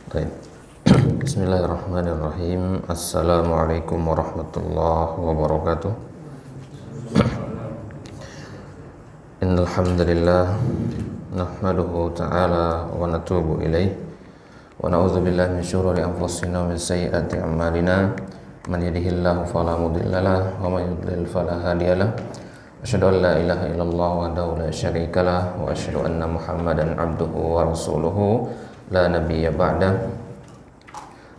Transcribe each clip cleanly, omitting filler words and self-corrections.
Baik. Bismillahirrahmanirrahim. Assalamualaikum warahmatullahi wabarakatuh. Innal hamdalillah nahmaduhu ta'ala wa natubu ilaih wa na'udzu billahi min syururi anfusina wa min sayyiati a'malina. Man yahdihillahu fala mudhillalah wa man yudlil fala hadiyalah. Asyhadu an la ilaha illallah wahdahu la syarikalah wa asyhadu anna Muhammadan abduhu wa rasuluhu la nabiyya ba'da.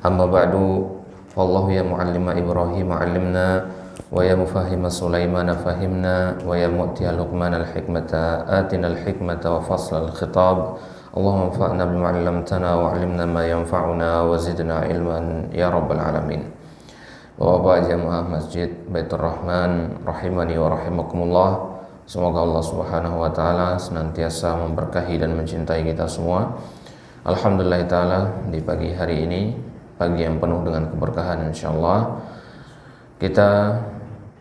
Amma ba'du, wallahu ya muallima Ibrahim 'allimna wa ya mufahhima Sulaiman fahimna wa ya mu'tiya Luqman al-hikmata atina al-hikmata wa fasla al-khitab. Allahumma anfa'na bima 'allamtana wa 'allimna ma yanfa'una wa zidna ilman ya rabbal alamin. Bapak jamaah Masjid Baitur Rahman rahimani wa rahimakumullah. Semoga Allah Subhanahu wa taala senantiasa memberkahi dan mencintai kita semua. Alhamdulillah ta'ala, di pagi hari ini, pagi yang penuh dengan keberkahan insyaallah, kita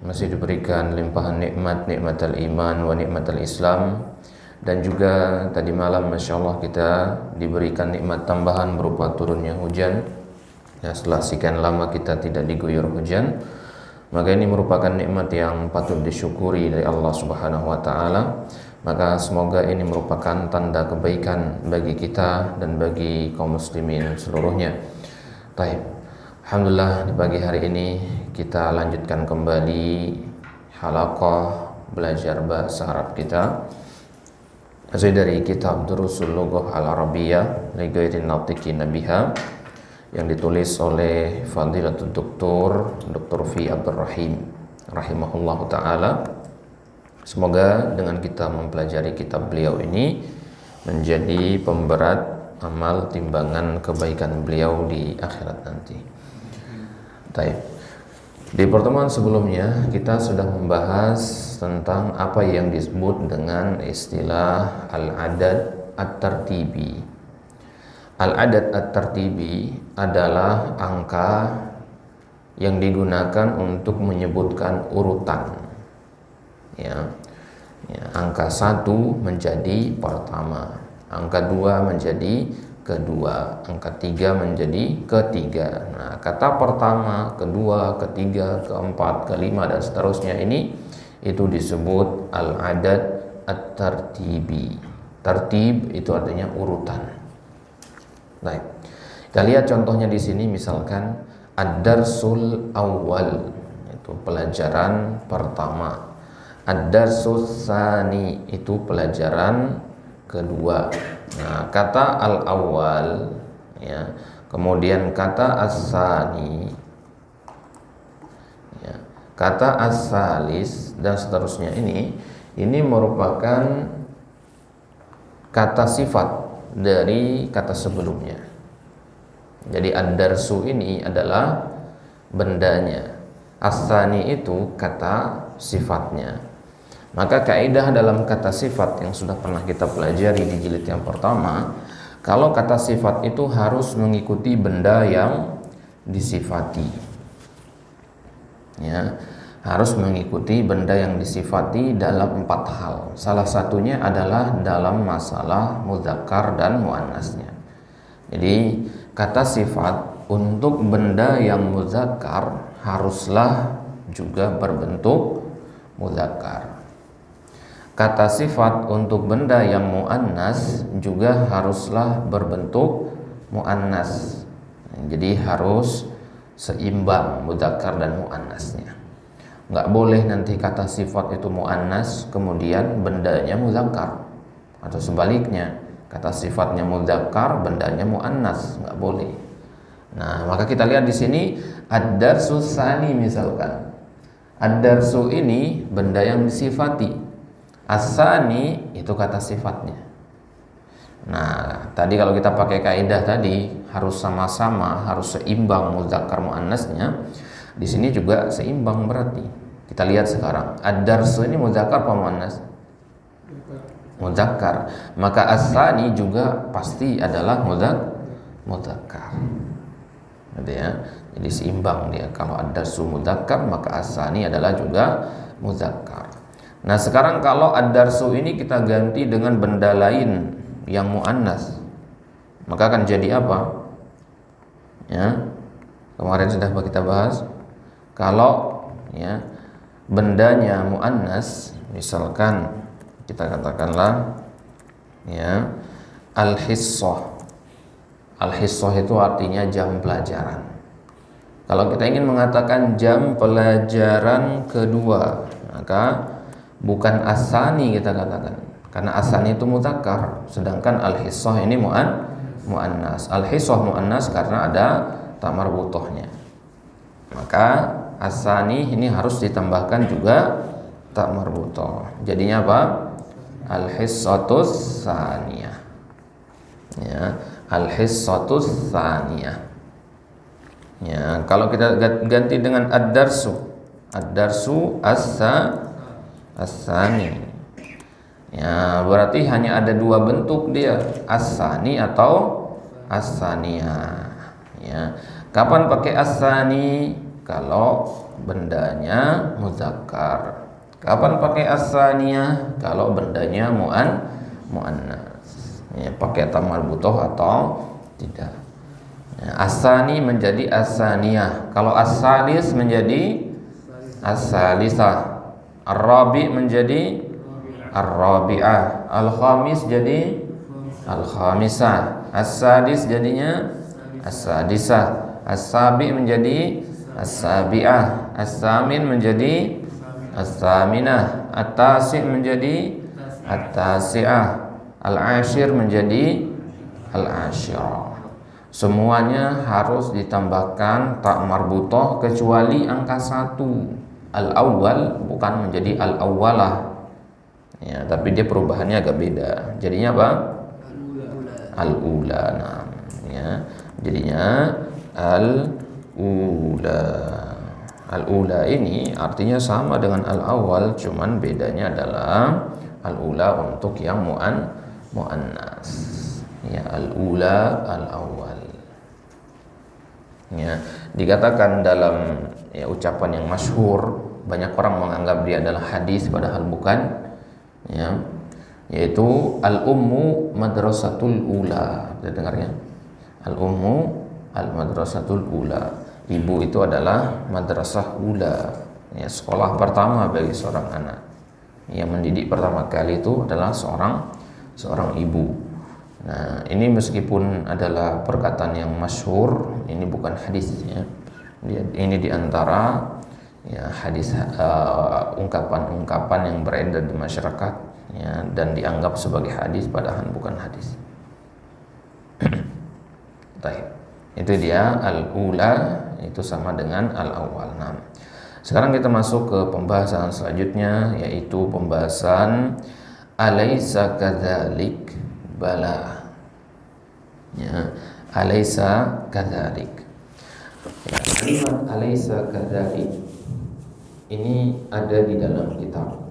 masih diberikan limpahan nikmat al-iman wa nikmat al-islam, dan juga tadi malam insyaallah kita diberikan nikmat tambahan berupa turunnya hujan. Ya, setelah sekian lama kita tidak diguyur hujan, maka ini merupakan nikmat yang patut disyukuri dari Allah Subhanahu wa taala. Maka semoga ini merupakan tanda kebaikan bagi kita dan bagi kaum muslimin seluruhnya. Baik. Alhamdulillah, di pagi hari ini kita lanjutkan kembali halaqah belajar bahasa Arab kita. Masih dari kitab Durusul Lughah Al-Arabiyyah li Ghairin Natiqina Biha yang ditulis oleh Fadilatul Dr. Fi Abdul Rahim rahimahullahu taala. Semoga dengan kita mempelajari kitab beliau ini menjadi pemberat amal timbangan kebaikan beliau di akhirat nanti. Baik. Di pertemuan sebelumnya kita sudah membahas tentang apa yang disebut dengan istilah al-adad at-tartibi. Al-adad at-tartibi adalah angka yang digunakan untuk menyebutkan urutan. Ya, angka 1 menjadi pertama, angka 2 menjadi kedua, angka 3 menjadi ketiga. Nah, kata pertama, kedua, ketiga, keempat, kelima, dan seterusnya ini itu disebut al-adad at-tartibi. Tartib itu artinya urutan. Baik. Kita lihat contohnya di sini, misalkan ad-darsul awal, itu pelajaran pertama. Ad-darsus tsani itu pelajaran kedua. Nah, kata al-awwal ya, kemudian kata as-tsani ya, kata as-tsalis dan seterusnya ini merupakan kata sifat dari kata sebelumnya. Jadi ad-darsu ini adalah bendanya. As-tsani itu kata sifatnya. Maka kaidah dalam kata sifat yang sudah pernah kita pelajari di jilid yang pertama, kalau kata sifat itu harus mengikuti benda yang disifati. Ya, harus mengikuti benda yang disifati dalam 4 hal. Salah satunya adalah dalam masalah mudzakkar dan muannasnya. Jadi kata sifat untuk benda yang mudzakkar haruslah juga berbentuk mudzakkar. Kata sifat untuk benda yang muannas juga haruslah berbentuk muannas. Jadi harus seimbang mudzakkar dan muannasnya. Enggak boleh nanti kata sifat itu muannas kemudian bendanya mudzakkar, atau sebaliknya, kata sifatnya mudzakkar bendanya muannas, enggak boleh. Nah, maka kita lihat di sini ad-darsu tsani misalkan. Ad-darsu ini benda yang disifati. As-tsani itu kata sifatnya. Nah, tadi kalau kita pakai kaidah tadi harus sama-sama, harus seimbang mudzakkar muannasnya. Di sini juga seimbang berarti. Kita lihat sekarang, ad-darsu ini mudzakkar apa muannas? Mudzakkar. Maka as-tsani juga pasti adalah mudzakkar. Gitu ya. Jadi seimbang dia. Kalau ad-darsu mudzakkar, maka as-tsani adalah juga mudzakkar. Nah, sekarang kalau ad-darsu ini kita ganti dengan benda lain yang muannas, maka akan jadi apa? Ya, kemarin sudah kita bahas kalau ya bendanya muannas, misalkan kita katakanlah ya al-hissah. Al-hissah itu artinya jam pelajaran. Kalau kita ingin mengatakan jam pelajaran kedua, maka bukan asani kita katakan, karena asani itu mudzakkar, sedangkan al-hissah ini muannas. Al-hissah muannas karena ada ta marbuthahnya. Maka asani ini harus ditambahkan juga ta marbuthah. Jadinya apa? Al-hissatus tsaniyah. Ya, al-hissatus tsaniyah. Ya, kalau kita ganti dengan ad-darsu as-tsani. Ya, berarti hanya ada dua bentuk dia, as-tsani atau as-tsaniyah. Ya. Kapan pakai as-tsani? Kalau bendanya muzakkar. Kapan pakai as-tsaniyah? Kalau bendanya muannas. Ya, pakai ta marbuthah atau tidak. Ya, as-tsani menjadi as-tsaniyah. Kalau as-salis menjadi as-salisah. Ar-rabi menjadi ar-rabi'ah. Al-khamis jadi al-khamisah. As-sadis jadinya as-sadisah. As-sabi menjadi as-sabi'ah. As-samin menjadi as-saminah. At-tasi' menjadi at-tasi'ah. Al-ashir menjadi al-ashirah. Semuanya harus ditambahkan ta marbuthah kecuali angka 1. Al-awwal bukan menjadi al-awwalah. Ya, tapi dia perubahannya agak beda. Jadinya apa? Al-ula. Nah, ya. Jadinya al-ula. Al-ula ini artinya sama dengan al-awwal, cuman bedanya adalah al-ula untuk yang muannas. Ya, al-ula, al-awwal. Ya, dikatakan dalam ya, ucapan yang masyhur, banyak orang menganggap dia adalah hadis padahal bukan, ya, yaitu al-ummu madrasatul ula. Kita dengarnya, al-ummu al-madrasatul ula. Ibu itu adalah madrasah ula, ya, sekolah pertama bagi seorang anak. Yang mendidik pertama kali itu adalah seorang ibu. Nah, ini meskipun adalah perkataan yang masyhur, ini bukan hadis, ya. Ini diantara ya hadis, ungkapan-ungkapan yang beredar di masyarakat, ya, dan dianggap sebagai hadis padahal bukan hadis. Baik. Itu dia al-ula, itu sama dengan al-awwal. Nah, sekarang kita masuk ke pembahasan selanjutnya, yaitu pembahasan alaysa kadzalik, bala. Ya, alaysa kadzalik. Ya, kalimat alaysa kadzalik ini ada di dalam kitab,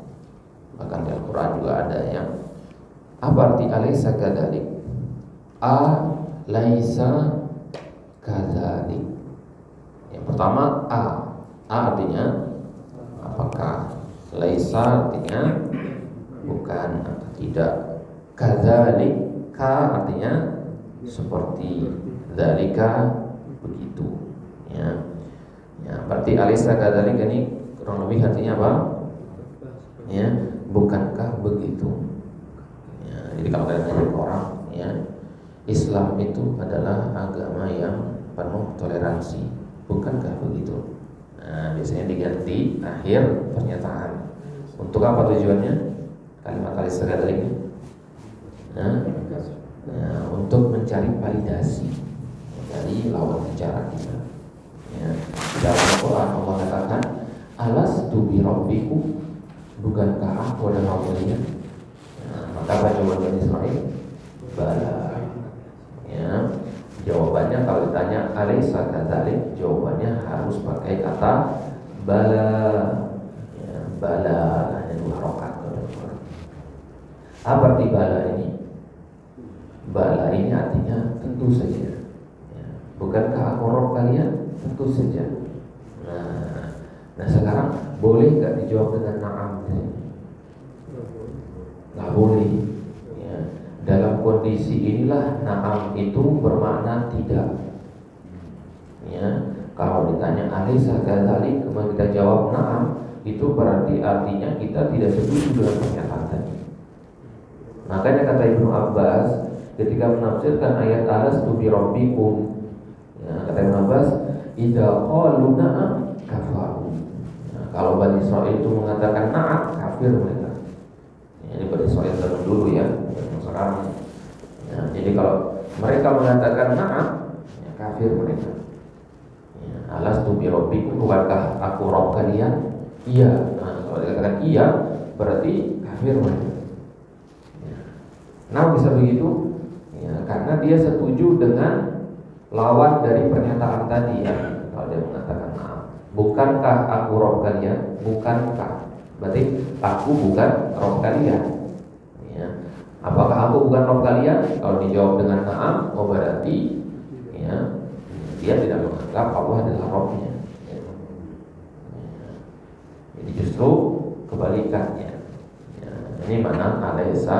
bahkan di Al-Quran juga ada, ya. Apa arti alaysa kadzalik? Alaysa kadzalik. Yang pertama a artinya apakah, laisa artinya bukan atau tidak, kadzalik ka artinya seperti, dzalika begitu, ya. Ya, berarti alaysa kadzalik ini kurang lebih artinya apa? Ya, bukankah begitu? Ya, jadi kalau kita tanya ke orang, ya, Islam itu adalah agama yang penuh toleransi, bukankah begitu? Nah, biasanya diganti akhir pernyataan. Untuk apa tujuannya? Kalimat alaysa kadzalik. Nah, untuk mencari validasi dari lawan bicara kita. Ya, dalam Al-Quran Allah katakan, alastu bi rabbikum, bukankah aku adalah kalian? Nah, maka apa jawaban Bani Israil? Bala. Ya, jawabannya kalau ditanya alaysa kadzalik, jawabannya harus pakai kata bala. Ya, bala hanya 2 rakaat. Apa arti bala ini? Bala ini artinya tentu saja, ya. Bukankah aku Rabb kalian? Tentu saja. Nah sekarang boleh nggak dijawab dengan na'am? Nggak boleh, ya. Dalam kondisi inilah na'am itu bermakna tidak. Ya, kalau ditanya alaysa kadzalik, kemudian kita jawab na'am, itu berarti artinya kita tidak setuju dengan pernyataan tadi. Makanya kata Ibnu Abbas ketika menafsirkan ayat alastu bi rabbikum, ya, kata Ibnu Abbas, idza qalu na'am kafaru. Nah, kalau Bani Israil itu mengatakan na'am, kafir mereka. Ya, ini Bani Israil dulu ya, sekarang. Ya, jadi kalau mereka mengatakan na'am, ya, kafir mereka. Ya, alastu bi rabbikum, bukankah aku Rabb kalian? Iya. Nah, kalau dikatakan iya, berarti kafir mereka. Ya. Nah, bisa begitu? Ya, karena dia setuju dengan lawan dari pernyataan tadi ya. Kalau dia mengatakan na'am, bukankah aku Rabb kalian? Bukankah? Berarti aku bukan Rabb kalian. Ya. Apakah aku bukan Rabb kalian? Kalau dijawab dengan na'am, oh berarti ya, dia tidak menganggap Allah adalah Rabbnya. Ya. Jadi justru kebalikannya. Ya. Ini mana alaysa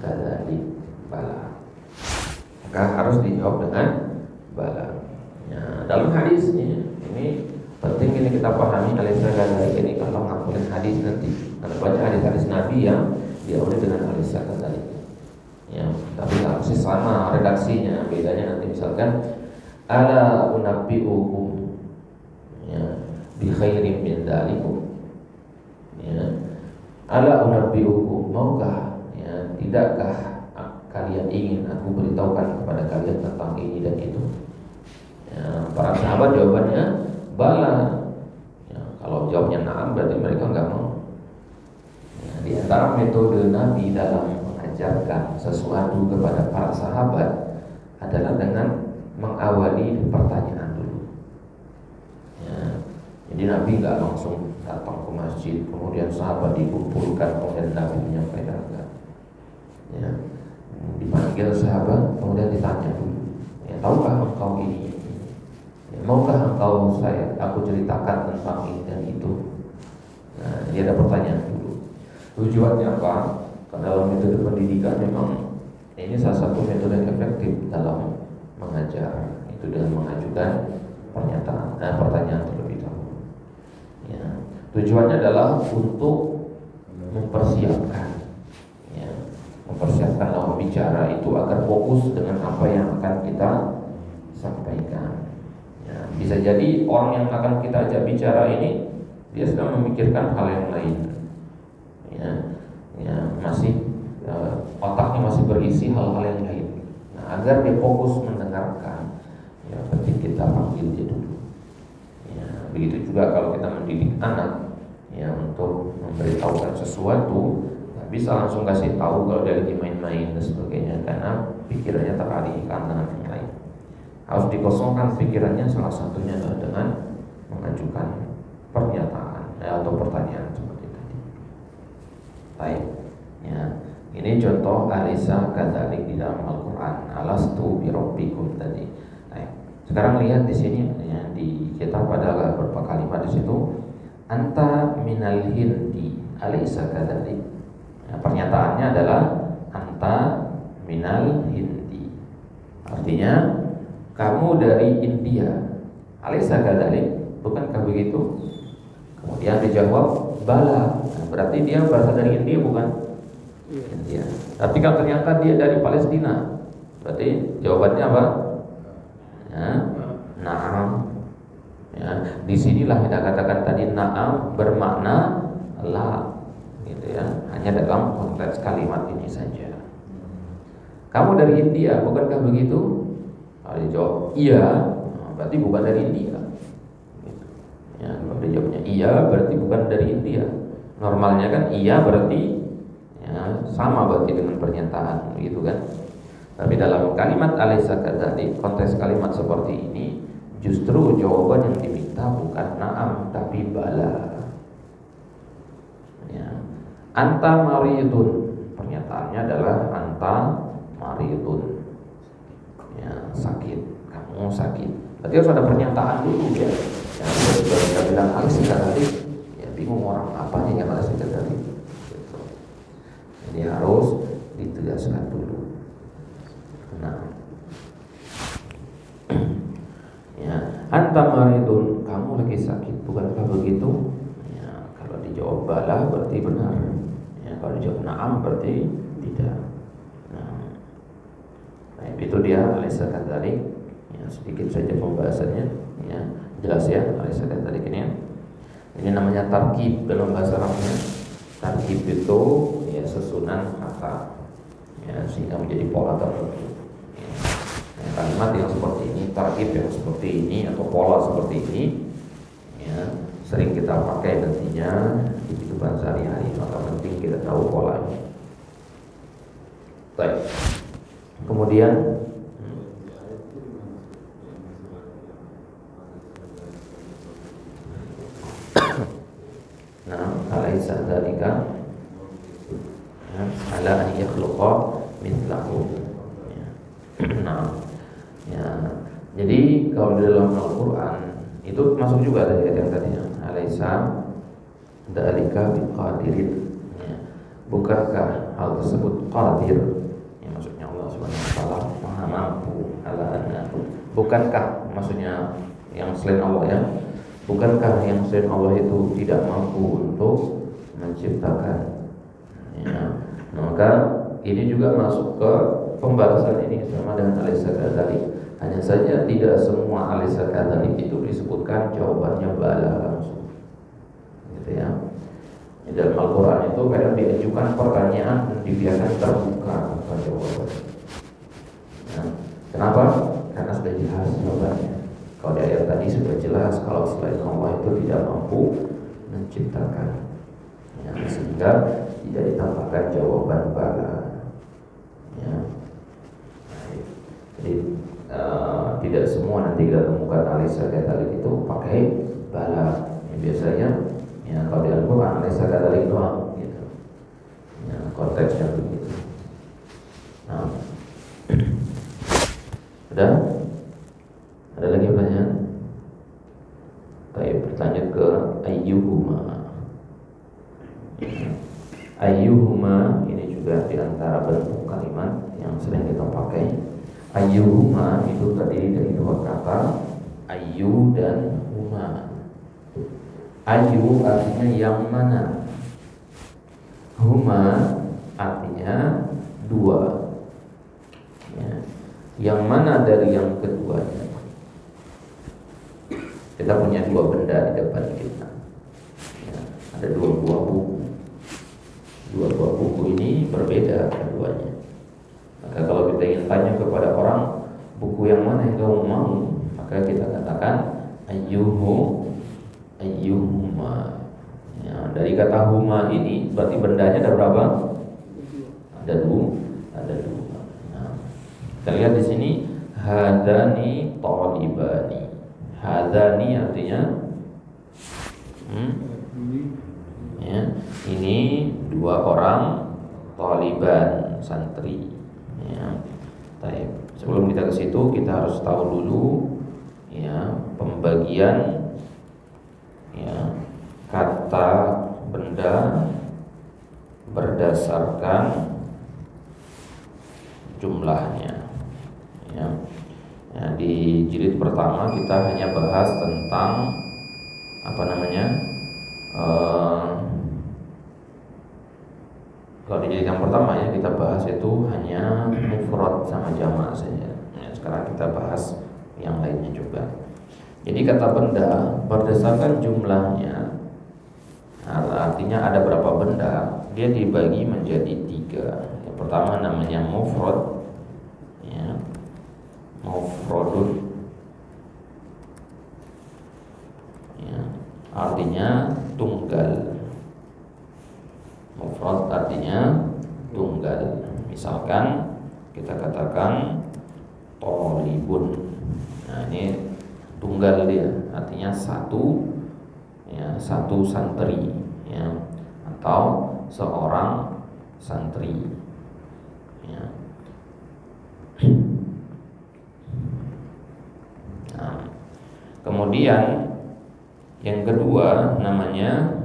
kadzalik, bala. Maka harus dijawab dengan bala. Ya, dalam hadisnya ini penting ini kita pahami alaysa kadzalik ini kalau ngapulin hadis nanti. Kalau baca hadis-hadis Nabi yang diawali dengan alaysa kadzalik. Ya, tapi nggak mesti sama redaksinya, bedanya nanti misalkan ala unabbiukum ya bi khairin min dzalikum, ya ala unabbiukum, maukah ya tidakkah kalian ingin aku beritahukan kepada kalian tentang ini dan itu. Ya, para sahabat jawabannya bala. Ya, kalau jawabnya na'am berarti mereka nggak mau. Ya, di antara metode Nabi dalam mengajarkan sesuatu kepada para sahabat adalah dengan mengawali pertanyaan dulu. Ya, jadi Nabi nggak langsung datang ke masjid, kemudian sahabat dikumpulkan, kemudian Nabi menyampaikan. Ya, dipanggil sahabat, kemudian ditanya dulu. Ya, tahukah engkau ini? Ya, maukah engkau aku ceritakan tentang ini dan itu? Nah, jadi ada pertanyaan dulu. Tujuannya apa? Dalam metode pendidikan memang ini salah satu metode yang efektif dalam mengajar, itu dengan mengajukan pertanyaan terlebih dahulu. Ya, tujuannya adalah untuk mempersiapkan, ya, mempersiapkan lawan bicara itu agar fokus dengan apa yang akan kita sampaikan. Ya, bisa jadi orang yang akan kita ajak bicara ini dia sedang memikirkan hal yang lain. Ya, masih otaknya masih berisi hal-hal yang lain. Nah, agar dia fokus mendengarkan, ya penting kita panggil dia dulu. Ya, begitu juga kalau kita mendidik anak, ya untuk memberitahukan sesuatu, nggak bisa langsung kasih tahu kalau dia lagi main-main dan sebagainya, karena pikirannya teralihkan dengan yang lain. Harus dikosongkan pikirannya, salah satunya adalah dengan mengajukan pernyataan atau pertanyaan seperti tadi. Baik, ya. Ini contoh alaysa kadzalik di dalam Al-Qur'an, alastu bi rabbikum tadi. Baik. Sekarang lihat di sini ya, di kitab ada beberapa kalimat di situ. Anta minal hindi, alaysa kadzalik. Ya, pernyataannya adalah anta minal hindi. Artinya kamu dari India. Alaysa kadzalik, bukankah begitu? Kemudian dijawab bala. Nah, berarti dia berasal dari India bukan? India. Tapi kalau ternyata dia dari Palestina, berarti jawabannya apa? Ya, na'am. Ya, disinilah kita katakan tadi na'am bermakna la, gitu ya. Hanya dalam konteks kalimat ini saja. Kamu dari India, bukankah begitu? Kalau dijawab iya, berarti bukan dari India. Gitu. Ya, kalau dijawabnya iya, berarti bukan dari India. Normalnya kan iya berarti ya, sama berarti dengan pernyataan, gitu kan? Tapi dalam kalimat alaysa kadzalik, konteks kalimat seperti ini, justru jawaban yang diminta bukan na'am tapi bala. Ya. Anta maridun, pernyataannya adalah anta maridun. Ya, sakit, kamu sakit. Berarti harus ada pernyataan dulu ya. Ya, kalau kita bilang alaysa kadzalik, ya bingung orang apanya yang alaysa kadzalik. Jadi harus ditegaskan dulu. Nah, ya, anta maridun, kamu lagi sakit, bukankah begitu? Ya, kalau dijawab bala berarti benar. Ya, kalau dijawab na'am berarti tidak. Nah, itu dia alaysa kadzalik. Ya, sedikit saja pembahasannya. Ya, jelas ya alaysa kadzalik ini. Ini namanya tarkib dalam bahasa Arabnya. Tarkib itu ya susunan kata, ya, sehingga menjadi pola tertentu. Ya. Nah, kalimat yang seperti ini, tarkib yang seperti ini atau pola seperti ini, ya, sering kita pakai nantinya di kehidupan sehari-hari. Maka penting kita tahu polanya. Baik. Kemudian nah, alaysa dzalika ala an yakhluqa mithlahu. Nah, ya. Jadi kalau di dalam Al-Qur'an itu masuk juga dari ayat yang tadinya alaysa dzalika biqadirin. Ya. Bukankah hal tersebut qadir? Ya, maksudnya Allah Subhanahu wa taala Maha mampu ala anna. Bukankah maksudnya yang selain Allah ya? Bukankah yang selain Allah itu tidak mampu untuk menciptakan? Ya, maka ini juga masuk ke pembahasan ini sama dengan alaysa kadzalik. Hanya saja tidak semua alaysa kadzalik itu disebutkan jawabannya bala langsung. Gitu ya. Di dalam Al-Qur'an itu kadang diajukan pertanyaan dan dibiarkan terbuka bukan jawaban. Ya. Kenapa? Karena sudah jelas jawabannya. Kalau di ayat tadi sudah jelas kalau selain Allah itu tidak mampu menciptakan, ya, sehingga tidak ditambahkan jawaban bala. Ya. Jadi tidak semua nanti kita temukan alaysa kadzalik itu pakai bala. Ya, biasanya ya kalau di Al-Qur'an alaysa kadzalik doang gitu. Ya, konteksnya begitu. Nah. Sudah? Ada lagi pertanyaan? Baik, bertanya ke ayyuhuma. Ayyuhuma ini juga diantara bentuk kalimat yang sering kita pakai. Ayyuhuma itu terdiri dari dua kata, ayyu dan huma. Ayyu artinya yang mana, huma artinya dua. Ya. Yang mana dari yang keduanya? Kita punya dua benda di depan kita. Ya, ada dua buah buku. Dua buah buku ini berbeda keduanya. Maka kalau kita ingin tanya kepada orang buku yang mana yang kamu mau, maka kita katakan ayyuhuma. Ya, dari kata huma ini berarti bendanya ada berapa? Ada dua. Nah, kita lihat di sini hadani talibani. Hadani artinya ya, ini dua orang taliban santri. Ya. Baik. Sebelum kita ke situ kita harus tahu dulu ya pembagian ya kata benda berdasarkan jumlahnya. Ya. Ya, di jilid pertama kita hanya bahas tentang apa namanya? Kalau di jilid yang pertama ya kita bahas itu hanya mufrad sama jamak saja. Ya, sekarang kita bahas yang lainnya juga. Jadi kata benda berdasarkan jumlahnya, artinya ada berapa benda, dia dibagi menjadi tiga. Yang pertama namanya mufrad. Mufradun ya, artinya tunggal. Mufrad artinya tunggal. Misalkan kita katakan thalibun. Nah, ini tunggal dia, artinya satu ya, satu santri ya, atau seorang santri ya. Kemudian yang kedua namanya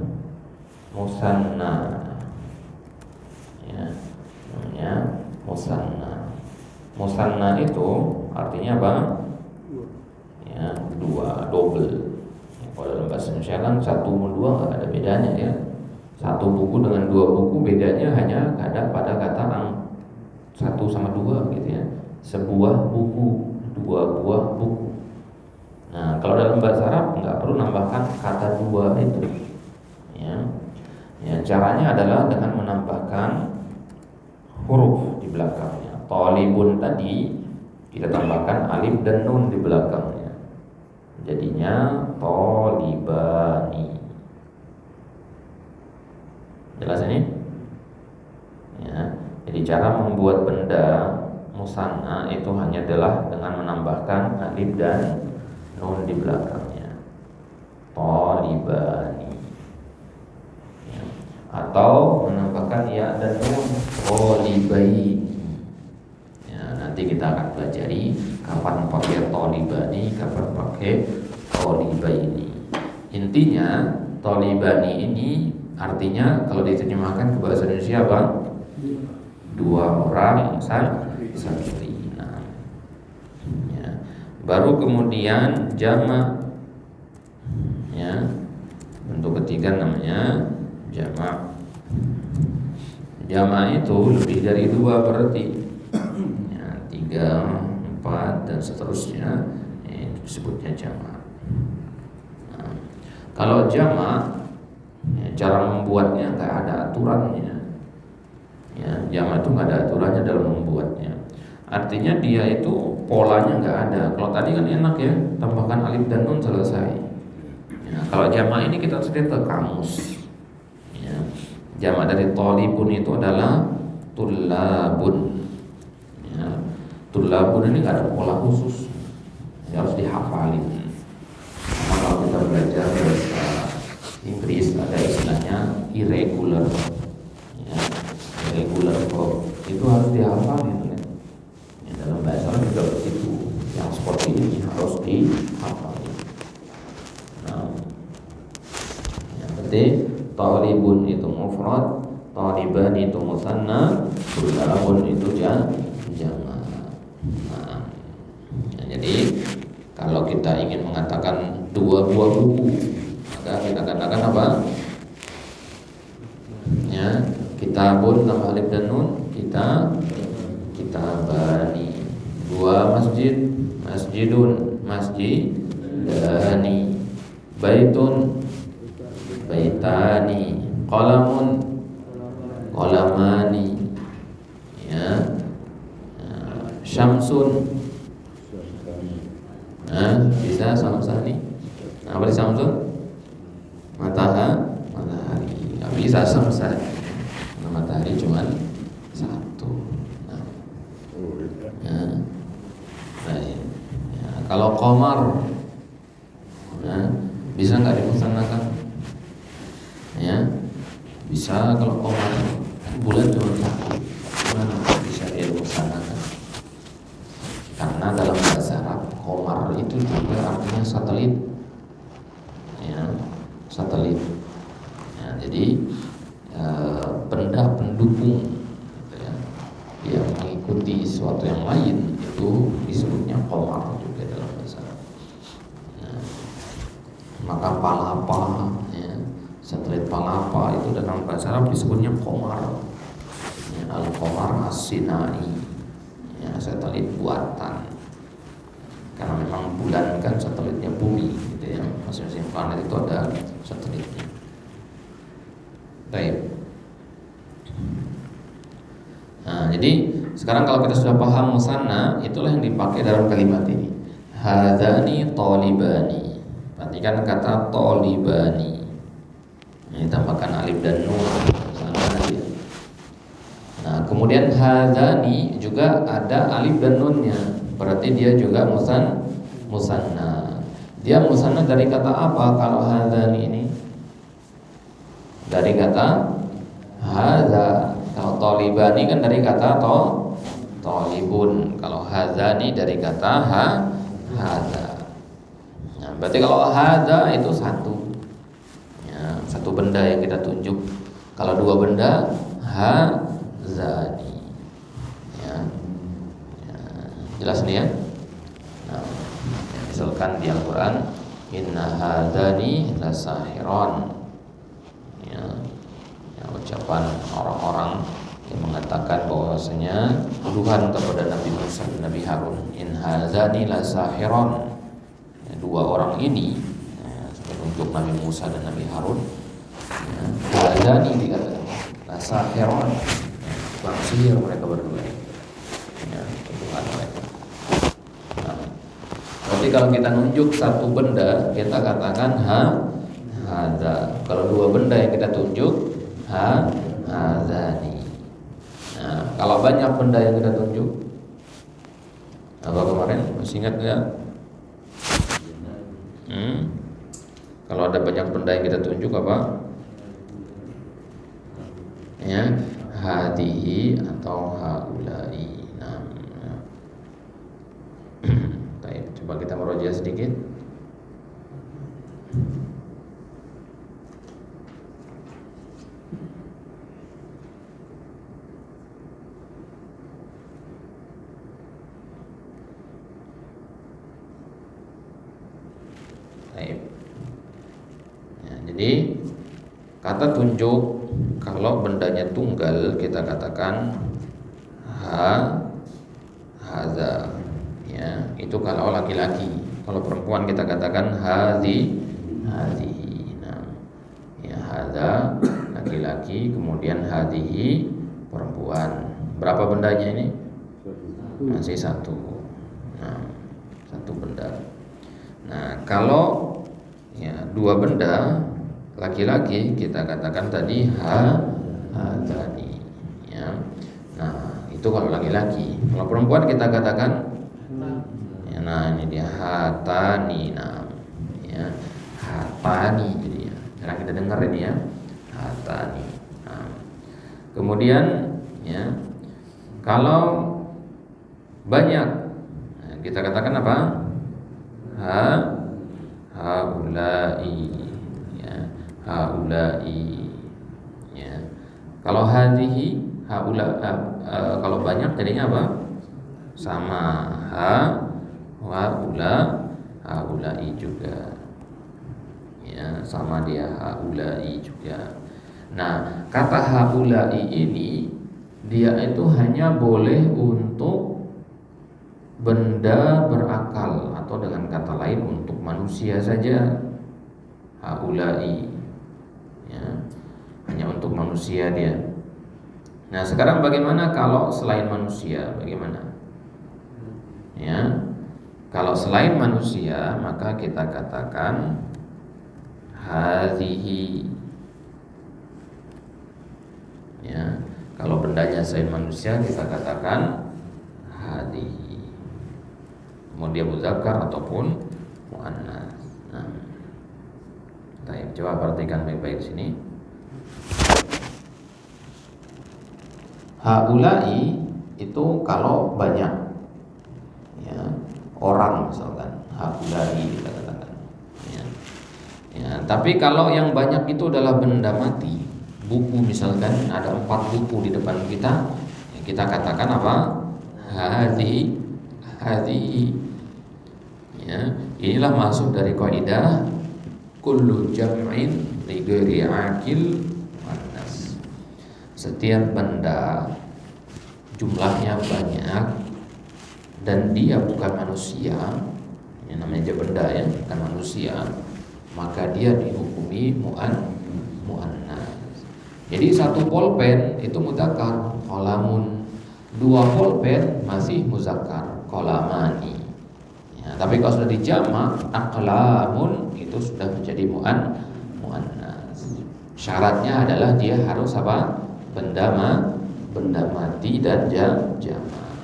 musanna. Ya, namanya musanna. Musanna itu artinya apa? Ya, ya, dua, double. Kalau dalam bahasa Indonesia kan satu sama dua nggak ada bedanya ya. Satu buku dengan dua buku bedanya hanya ada pada kata satu sama dua gitu ya. Sebuah buku, dua buah buku. Nah, kalau dalam bahasa Arab nggak perlu nambahkan kata dua itu. Ya, caranya adalah dengan menambahkan huruf di belakangnya. Thalibun tadi kita tambahkan alif dan nun di belakangnya. Jadinya thalibani. Jelas ini? Ya, jadi cara membuat benda musanna itu hanya adalah dengan menambahkan alif dan nun di belakangnya. Thalibani. Ya. Atau menambahkan ya dan nun. Thalibaini. Ya, nanti kita akan pelajari kapan pakai thalibani, kapan pakai thalibaini. Intinya thalibani ini artinya kalau diterjemahkan ke bahasa Indonesia apa? Dua orang santri. Nah, ya. Baru kemudian jamak. Ya. Bentuk ketiga namanya jamak. Jamak itu lebih dari dua berarti. Ya, 3, 4 dan seterusnya. Itu disebutnya jamak. Nah, kalau jamak ya, cara membuatnya nggak ada aturannya. Ya, jamak itu nggak ada aturannya dalam membuatnya. Artinya dia itu polanya nggak ada. Kalau tadi kan enak ya, tambahkan alif dan nun selesai. Ya, kalau jamak ini kita harus lihat ke kamus. Ya, jamak dari thalibun itu adalah tullabun. Ya, tullabun ini nggak ada pola khusus. Ya, harus dihafalin. Karena kalau kita belajar bahasa Inggris ada istilahnya irregular, ya, irregular verb itu harus dihafalin. Ya, dalam bahasa Arab juga begitu, yang seperti ini harus dihafalin. Nah, yang penting thalibun itu mufrad, thaliban itu musanna, tullabun itu jamak. Nah, ya, jadi kalau kita ingin mengatakan dua buah buku, kita katakan apa? Ya, kitabun tambah alif dan nun, kitabani. Dua masjid, masjidun, masjidani. Baitun, baitani. Qalamun, qalamani. Ya. Syamsun. Bisa samsani. Apa di Samsun? Matahari. Nggak bisa samsani. Karena matahari cuma satu. Nah, ya. Baik. Ya, kalau qamar, ya, bisa nggak dimusannakan? Ya, bisa kalau qamar. Bulan cuma satu. Gimana bisa dimusannakan? Karena dalam bahasa Arab qamar itu juga artinya satelit. Ya, satelit. Ya, jadi benda pendukung gitu ya, yang mengikuti sesuatu yang lain itu disebutnya qamar juga dalam bahasa Arab. Nah, maka palapa, ya, satelit palapa itu dalam bahasa Arab disebutnya qamar. Ya, al-qamar as-sinai, ya, satelit buatan. Karena memang bulan kan satelitnya bumi gitu ya, masing-masing planet itu ada satelitnya. Baik. Nah, jadi sekarang kalau kita sudah paham musanna, itulah yang dipakai dalam kalimat ini. Hadzani talibani. Perhatikan kata talibani. Ini tambahkan alif dan nun. Nah, kemudian hadzani juga ada alif dan nunnya. Berarti dia juga musanna. Dia musanna dari kata apa kalau hadzani ini? Dari kata hadza. Kalau talibani kan dari kata talibun. Kalau hadzani dari kata hadza. Nah, berarti kalau hadza itu satu. Ya, satu benda yang kita tunjuk. Kalau dua benda hadzani. Ya. Jelas nih ya. Nah, misalkan di Al-Quran, inna hadani lasahiron, ya, ya, ucapan orang-orang yang mengatakan bahwasanya tuduhan kepada Nabi Musa dan Nabi Harun, in hadani lasahiron, ya, dua orang ini, ya, untuk Nabi Musa dan Nabi Harun, ya, hadani dikatakan lasahiron, ya, tukang sihir mereka berdua, ya, tuduhan mereka. Nah, berarti kalau kita nunjuk satu benda, kita katakan hada. Kalau dua benda yang kita tunjuk, hadani. Nah, kalau banyak benda yang kita tunjuk, apa kemarin masih ingat nggak? Kalau ada banyak benda yang kita tunjuk apa? Ya, hadihi atau haulai. Nah, coba kita meroja sedikit. Ya, jadi kata tunjuk kalau bendanya tunggal kita katakan hadza, ya, itu kalau laki-laki. Kalau perempuan kita katakan hadhihi. Nah, ya, hadza laki-laki, kemudian hadhihi perempuan. Berapa bendanya ini? Masih satu. Nah, satu benda. Nah, kalau ya dua benda laki-laki kita katakan tadi hadani, ya. Nah, itu kalau laki-laki. Kalau perempuan kita katakan, ya, nah ini dia hatani, nah, ya, hatani, jadi ya. Nah, kita dengar ini ya, hatani. Nah, kemudian ya kalau banyak, nah, kita katakan apa? Haulai, ya, haulai, ya. Kalau hadhihi haula, kalau banyak jadinya apa? Sama, haulai juga, ya, sama dia, haulai juga. Nah, kata haulai ini dia itu hanya boleh untuk benda berakal, atau dengan kata lain untuk manusia saja. Haulai, ya, hanya untuk manusia dia. Nah, sekarang bagaimana kalau selain manusia? Bagaimana? Ya, kalau selain manusia maka kita katakan hadhihi. Ya, kalau bendanya selain manusia kita katakan hadhihi. Mau dia muzakkar ataupun muannas. Nah, coba perhatikan baik-baik sini. Haulai itu kalau banyak, ya, orang misalkan haulai kita katakan, ya. Ya, tapi kalau yang banyak itu adalah benda mati, buku misalkan ada 4 buku di depan kita, ya, kita katakan apa? Hadhihi. Ya, inilah maksud dari kaidah kullu jam'in li ghairi aqil muannas. Setiap benda jumlahnya banyak dan dia bukan manusia, yang namanya benda ya, bukan manusia, maka dia dihukumi muannas. Jadi satu pulpen itu mudzakkar, qalamun. 2 pulpen masih muzakkar, qalamani. Ya, tapi kalau sudah dijamak aqlamun itu sudah menjadi muannas. Syaratnya adalah dia harus apa? Benda mati dan jamak.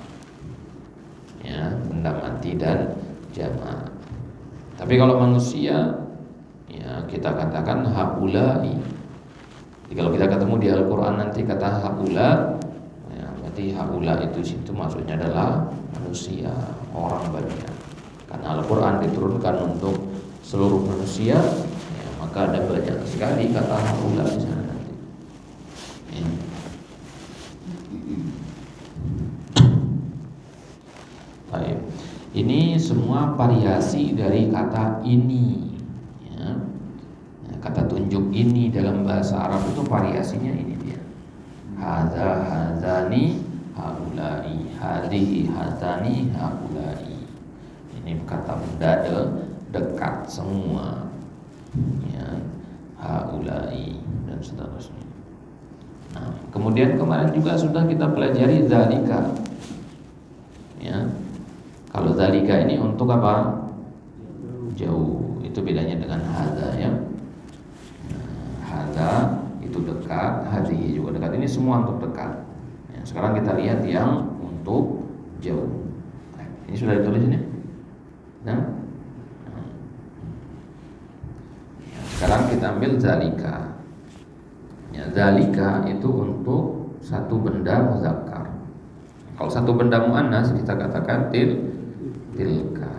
Ya, benda mati dan jamak. Tapi kalau manusia, ya, kita katakan haulai. Jadi kalau kita ketemu di Al-Qur'an nanti kata haula, ya, berarti haula itu situ maksudnya adalah manusia, orang banyak. Karena Al-Quran diturunkan untuk seluruh manusia, ya, maka ada banyak sekali kata haula di sana nanti. Ya. Baik. Ini semua variasi dari kata ini, ya. Kata tunjuk ini dalam bahasa Arab itu variasinya ini dia. Hadza, hadzani, haulai, hadhihi, hadzani, haulai. Ini kata benda dekat semua, ya. Haulai dan seterusnya. Nah, kemudian kemarin juga sudah kita pelajari zalika, ya. Kalau zalika ini untuk apa? Jauh. Itu bedanya dengan hadza, ya. Hadza itu dekat, hadhihi juga dekat. Ini semua untuk dekat. Ya, sekarang kita lihat yang untuk jauh. Ini sudah ditulis ini. Nah, ya, sekarang kita ambil zalika. Ya, zalika itu untuk satu benda muzakkar. Kalau satu benda muannas kita katakan tilka.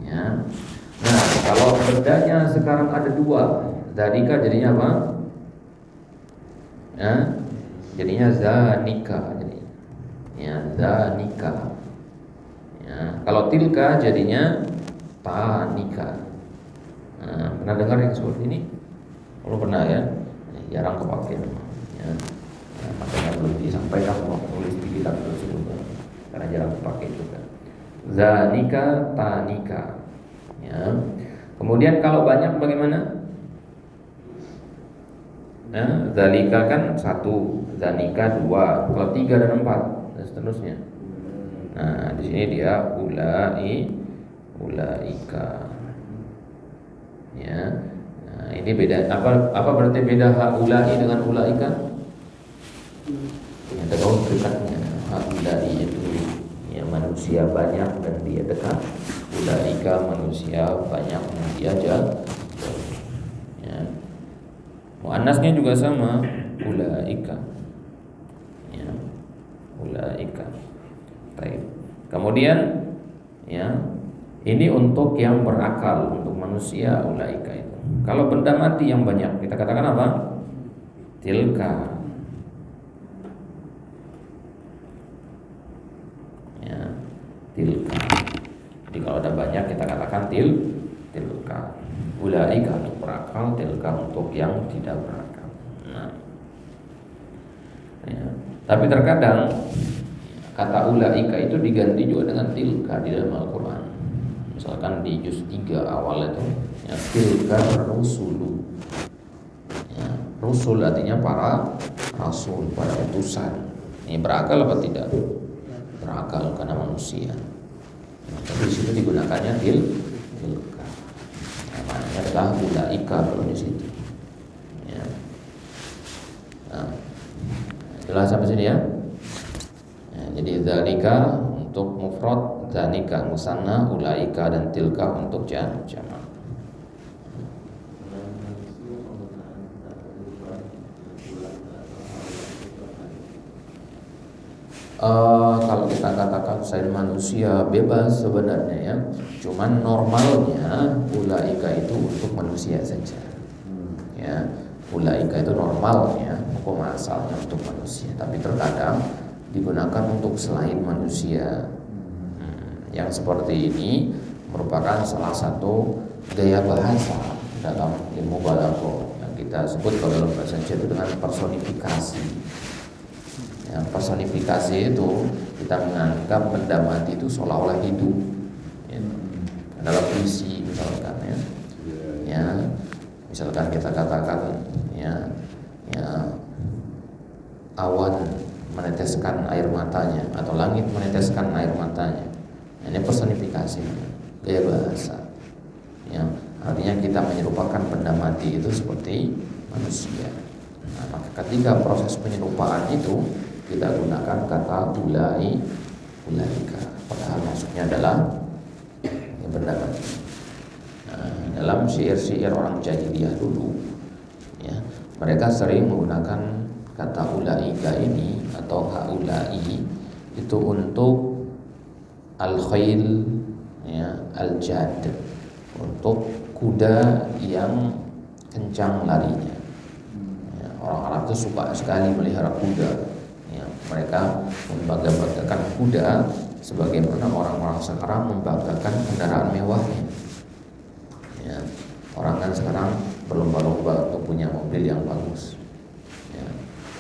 Ya. Nah, kalau bendanya sekarang ada dua, zalika jadinya apa? Ya, jadinya zanika. Ya, zanika. Ya, kalau tilka jadinya tanika. Nah, pernah dengar yang seperti ini? Kalau pernah ya, jarang kepake memang. Ya. Nah, makanya belum disampaikan waktu tulis di kitab tersebut karena jarang kepake juga. Zanika, tanika. Ya. Kemudian kalau banyak bagaimana? Nah, zalika kan satu, zanika dua, kalau tiga dan empat dan seterusnya. Nah, di sini dia ulaika. Ya. Nah, ini beda. Apa berarti beda haulai dengan ulaika? Ada kaum dekatnya. Haulai itu ya manusia banyak dan dia dekat. Ulaika manusia banyak dan dia jauh. Ya. Muannasnya juga sama, ulaika. Ya. Ulaika. Baik. Kemudian ya, ini untuk yang berakal, untuk manusia ulaika itu. Kalau benda mati yang banyak, kita katakan apa? Tilka. Ya, tilka. Jadi kalau ada banyak kita katakan tilka. Ulaika untuk berakal, tilka untuk yang tidak berakal. Nah. Ya. Tapi terkadang kata ulaika itu diganti juga dengan tilka di dalam Al-Quran. Misalkan di juz 3 awal itu ya, tilka rusulu. Ya, rusul artinya para rasul, para utusan. Ini berakal apa tidak? Berakal karena manusia. Nah, tapi di situ digunakannya tilka. Nah, maknanya adalah ulaika kalau di situ. Ya. Nah, jelas sampai sini ya. Jadi zalika untuk mufrad, zanika musanna, ulaika dan tilka untuk jamak. Kalau kita katakan saya manusia bebas sebenarnya ya, cuman normalnya ulaika itu untuk manusia saja. Ya, ulaika itu normalnya hukum asalnya untuk manusia, tapi terkadang digunakan untuk selain manusia. Yang seperti ini merupakan salah satu gaya bahasa dalam ilmu balaghah yang kita sebut kalau dalam bahasa Indonesia itu dengan personifikasi. Yang personifikasi itu kita menganggap benda mati itu seolah-olah hidup. Ya. Dalam puisi misalkan ya. Ya, misalkan kita katakan ya awan meneteskan air matanya atau langit meneteskan air matanya. Ini personifikasi gaya bahasa. Ya, artinya kita menyerupakan benda mati itu seperti manusia. Nah, maka ketika proses penyerupaan itu kita gunakan kata ulaika. Padahal maksudnya adalah benda mati. Nah, dalam syair-syair orang jahiliyah dulu, ya, mereka sering menggunakan kata ulaika ini atau haulai itu untuk al-khail ya, al-jad, untuk kuda yang kencang larinya. Ya, orang Arab itu suka sekali melihara kuda. Ya, mereka membangga-banggakan kuda sebagaimana orang-orang sekarang membanggakan kendaraan mewahnya. Ya, orang kan sekarang berlomba-lomba untuk punya mobil yang bagus. Ya,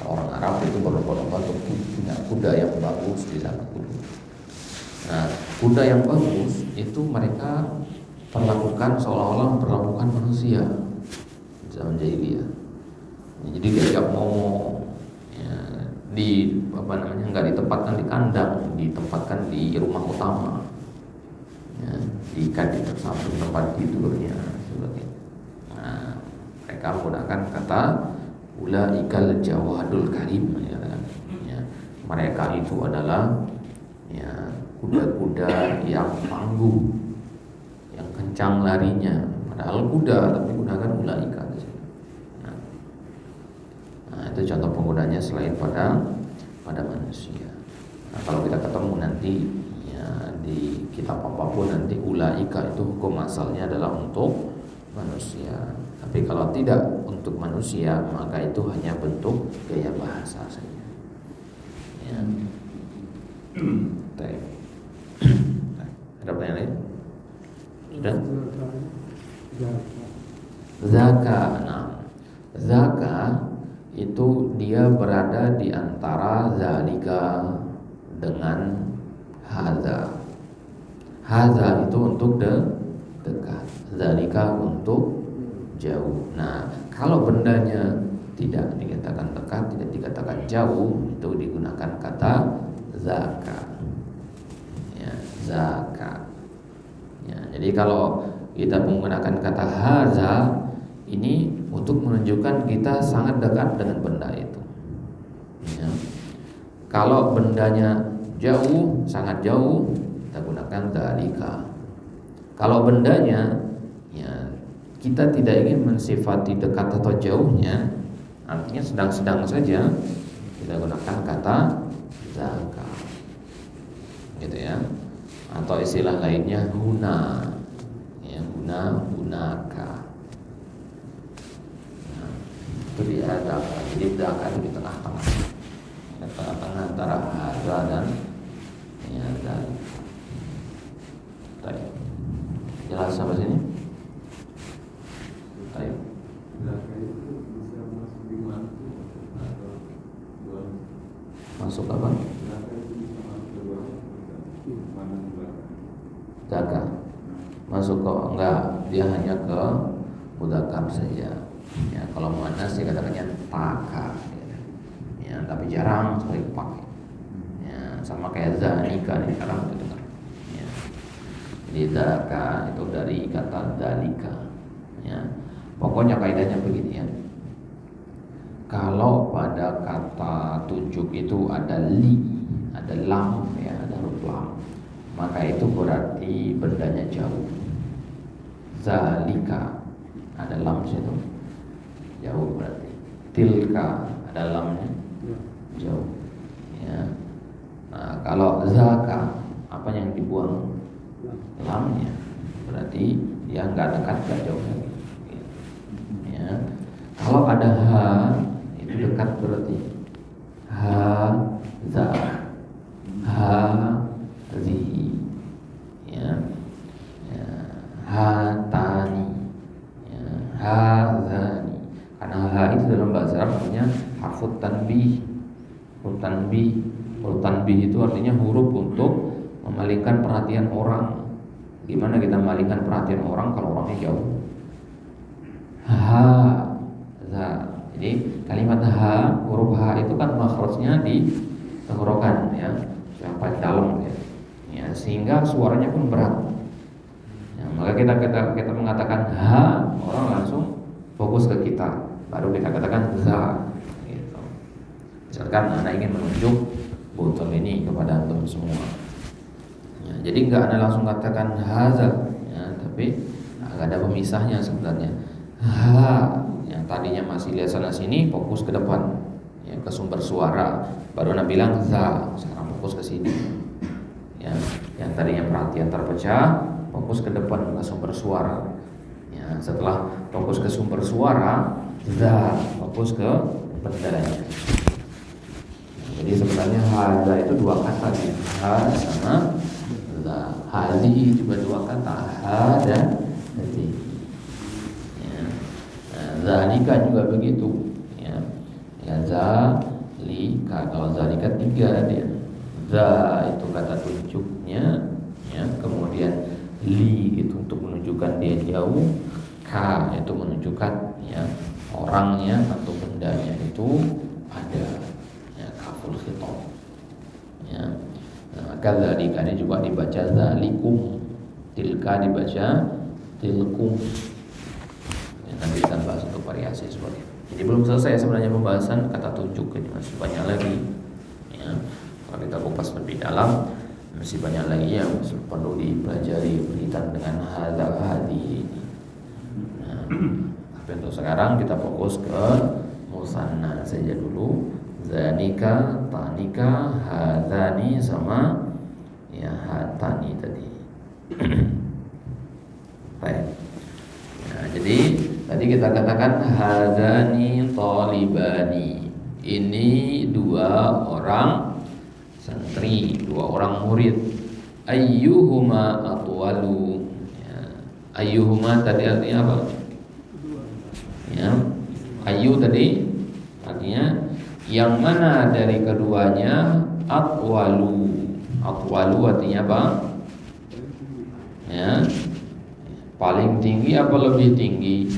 orang Arab itu berlomba-lomba untuk punya kuda yang bagus di zaman dulu. Nah, kuda yang bagus itu mereka perlakukan seolah-olah memperlakukan manusia zaman jahiliyah. Ya, jadi diajak ngomong, ya, nggak ditempatkan di kandang, ditempatkan di rumah utama, ya, di samping tempat tidurnya sebagainya. Nah, mereka menggunakan kata ulaikal jawadul karim, ya, ya, mereka itu adalah ya kuda-kuda yang tangguh, yang kencang larinya. Padahal kuda tapi gunakan ulaika di sini. Nah, itu contoh penggunanya selain pada manusia. Nah, kalau kita ketemu nanti ya di kitab apapun nanti ulaika itu hukum asalnya adalah untuk manusia. Tapi kalau tidak untuk manusia maka itu hanya bentuk gaya bahasa saja. Ya. Ada pertanyaan lain? Sudah? Zakat. Nah, zakat itu dia berada di antara zalika dengan hadza. Hadza itu untuk dekat, zalika untuk jauh. Nah, kalau bendanya tidak dikatakan dekat, tidak dikatakan jauh, itu digunakan kata zakat. Ya, zakat. Ya, jadi kalau kita menggunakan kata hadza ini untuk menunjukkan kita sangat dekat dengan benda itu. Ya. Kalau bendanya jauh, sangat jauh, kita gunakan dzalika. Kalau bendanya ya kita tidak ingin mensifati dekat atau jauhnya, artinya sedang-sedang saja, kita gunakan kata zaka. Gitu ya. Atau istilah lainnya huna. Ya, hunaka. Itu dia zakat. Jadi zakat itu di tengah-tengah. Di tengah-tengah antara hadza dan ya dan tadi. Jelas sampai sini? Ayo. Zakat itu bisa masuk di mantu atau jual. Masuk apa? Zakat itu bisa masuk ke jual. Mana jual? Zakat. Masuk kok enggak, dia hanya ke mudzakkar saja. Ya, kalau muannas dikatakannya taka, ya, tapi jarang sekali dipakai. Ya, sama kayak zanika ini jarang gitu kan. Ya. Jadi zaka itu dari kata dalika. Ya. Pokoknya kaidahnya begini ya. Kalau pada kata tunjuk itu ada li, ada lam, ya, ada huruf lam, maka itu berarti bendanya jauh. Zalika ada lam situ. Jauh berarti. Tilka ada lamnya jauh. Ya. Nah, kalau zaka apa yang dibuang? Lamnya. Berarti dia enggak dekat, enggak jauh lagi. Ya. Kalau ada ha itu dekat berarti ha za ha zi. Ya. Ya. Ha tani. Ya. Ha zani. Karena ha itu dalam bahasa Arab namanya harfut tanbih. Huruf tanbih. Huruf tanbih itu artinya huruf untuk memalingkan perhatian orang. Gimana kita memalingkan perhatian orang kalau orangnya jauh? Ha, za. Jadi kalimat ha, huruf ha itu kan makhrajnya di tenggorokan ya, yang paling dalam ya. Ya, sehingga suaranya pun berat. Ya, maka kita mengatakan ha, orang langsung fokus ke kita. Baru kita katakan za gitu. Misalkan Anda ingin menunjuk botol ini kepada antum semua. Ya, jadi enggak Anda langsung katakan haza ya, tapi agak ada pemisahnya sebenarnya. Ha, yang tadinya masih lihat sana sini fokus ke depan ya, ke sumber suara. Baru Anda bilang za, sekarang fokus ke sini. Ya, yang tadinya perhatian terpecah, fokus ke depan ke sumber suara. Ya, setelah fokus ke sumber suara, za, fokus ke bendanya. Jadi sebenarnya hadza itu dua kata ya. Ha sama za. Hadhi juga dua kata, ha dan hadhi. Ya. Nah, zalika juga begitu. Ya, ya zalika. Kalau zalika tiga dia. Za itu kata tunjuknya, ya. Kemudian li itu untuk menunjukkan dia jauh. Ka itu menunjukkan ya orangnya atau bendanya itu ada. Ya, kaful khitab. Ya. Nah, kadzalika ini juga dibaca zalikum, tilka dibaca tilkum. Ya, nanti kita bahas untuk variasi seperti itu. Jadi belum selesai sebenarnya pembahasan kata tunjuk, ini masih banyak lagi. Ya, kalau kita kupas lebih dalam masih banyak lagi yang perlu dipelajari berkaitan dengan hadza hadi ini. Nah, tapi untuk sekarang kita fokus ke musanna saja dulu. Zanika, tanika, hadani sama ya hatani tadi. Baik. Nah, jadi tadi kita katakan hadani talibani. Ini dua orang santri, dua orang murid. Ayyuhuma atwalu. Ya. Ayyuhuma tadi artinya apa? Ya. Ayu tadi artinya yang mana dari keduanya atwalu. Atwalu artinya apa? Ya. Paling tinggi apa lebih tinggi?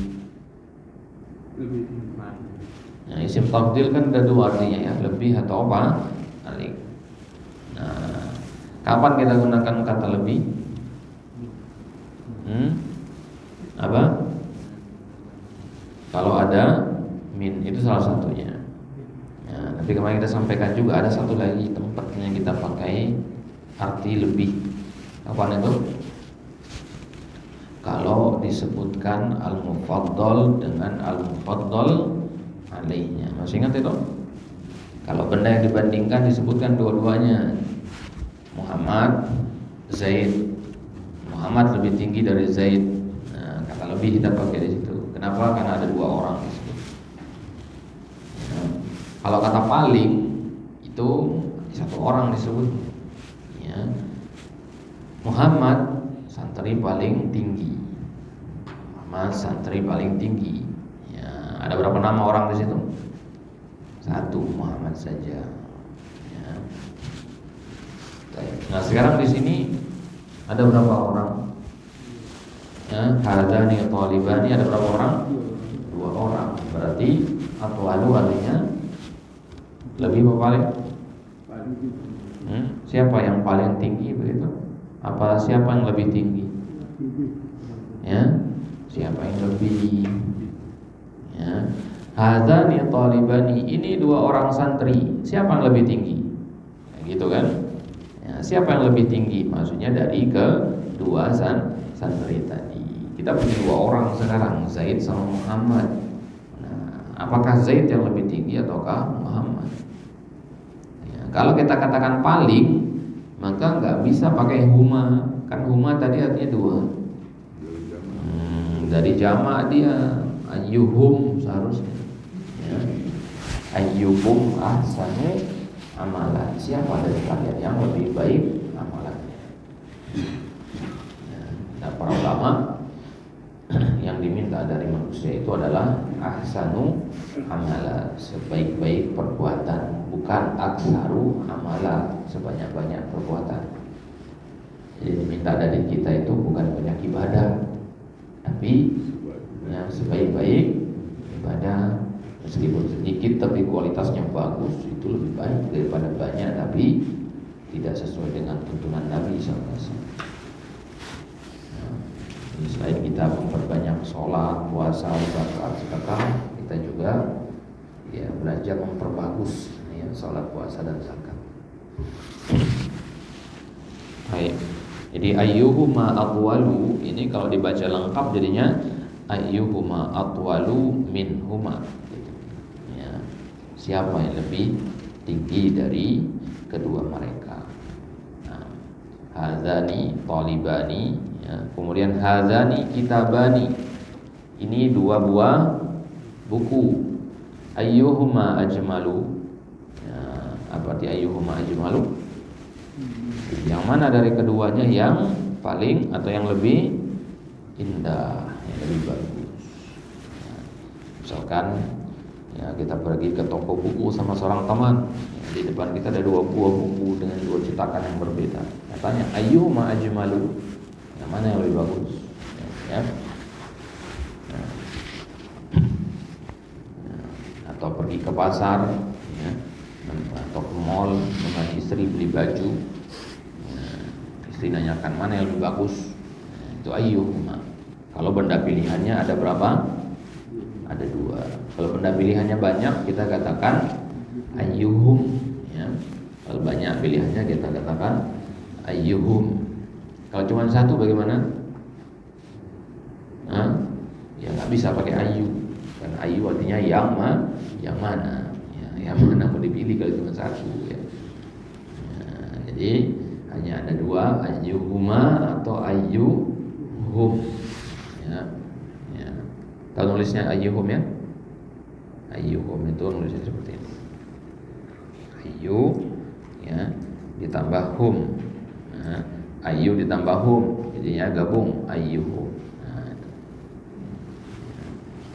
Lebih tinggi. Nah, isim tafdil kan ada dua artinya ya, lebih atau apa? Alik. Nah, kapan kita gunakan kata lebih? Apa? Kalau ada min, itu salah satunya. Tapi kemarin kita sampaikan juga ada satu lagi tempatnya kita pakai arti lebih. Kapan itu? Kalau disebutkan al-mufaddal dengan al-mufaddal alaihnya. Masih ingat itu? Kalau benda yang dibandingkan disebutkan dua-duanya. Muhammad, Zaid. Muhammad lebih tinggi dari Zaid. Nah, kata lebih kita pakai di situ. Kenapa? Karena ada dua orang di situ. Kalau kata paling itu satu orang disebut. Ya. Muhammad santri paling tinggi. Muhammad santri paling tinggi. Ya. Ada berapa nama orang di situ? Satu, Muhammad saja. Ya. Nah sekarang di sini ada berapa orang? Ya, hadani talibani ada berapa orang? Dua orang. Berarti atwalu artinya lebih apa paling? Siapa yang paling tinggi begitu? Apa siapa yang lebih tinggi? Ya, siapa yang lebih? Ya, hadzani talibani, ini dua orang santri. Siapa yang lebih tinggi? Ya, gitu kan? Ya, siapa yang lebih tinggi? Maksudnya dari kedua santri tadi. Kita punya dua orang sekarang, Zaid sama Muhammad. Apakah Zaid yang lebih tinggi ataukah Muhammad? Ya, kalau kita katakan paling, maka nggak bisa pakai huma. Kan huma tadi artinya dua. Dari jamak dia ayyuhum seharusnya. Ya. Ayyuhum ahsanu amalan. Siapa dari kalian yang lebih baik amalannya? Ya. Nah, para ulama yang diminta dari manusia itu adalah ahsanu amala, sebaik-baik perbuatan, bukan aksaru amala, sebanyak-banyak perbuatan. Jadi diminta dari kita itu bukan banyak ibadah, tapi yang sebaik-baik ibadah, meskipun sedikit tapi kualitasnya bagus, itu lebih baik daripada banyak tapi tidak sesuai dengan tuntunan Nabi SAW. Selain kita memperbanyak sholat, puasa, zakat, sedekah, kita juga ya belajar memperbagus ya, sholat, puasa dan zakat. Baik. Jadi ayyuhuma atwalu ini kalau dibaca lengkap jadinya ayyuhuma atwalu minhuma. Ya. Siapa yang lebih tinggi dari kedua mereka? Nah, hadzani talibani. Ya, kemudian hadzani kitabani. Ini dua buah buku. Ayyuhuma ajmalu. Ya, Apa di ayyuhuma ajmalu? Yang mana dari keduanya yang paling atau yang lebih indah, yang lebih bagus? Misalkan ya kita pergi ke toko buku sama seorang teman, ya, di depan kita ada 2 buah buku dengan 2 cetakan yang berbeda. Katanya ayyuhuma ajmalu? Yang mana yang lebih bagus? Ya. Atau pergi ke pasar, ya, atau ke mall dengan istri beli baju, ya, istri nanyakan mana yang lebih bagus, ya, itu ayyuhuma. Kalau benda pilihannya ada berapa? Ada 2. Kalau benda pilihannya banyak, kita katakan ayyuhum, ya. Kalau banyak pilihannya kita katakan ayyuhum. Kalau cuma 1 bagaimana? Ya nggak bisa pakai ayyu, karena ayyu artinya yang mana, ya, yang mana mau dipilih kalau cuma 1, ya. Jadi hanya ada 2, ayyuhuma atau ayyuhum, ya. Tahu nulisnya ayyuhum ya? Ayyuhum itu nulisnya seperti ini. Ayyu, ya, ditambah hum. Ayyu ditambah hum, jadinya gabung ayyuhum.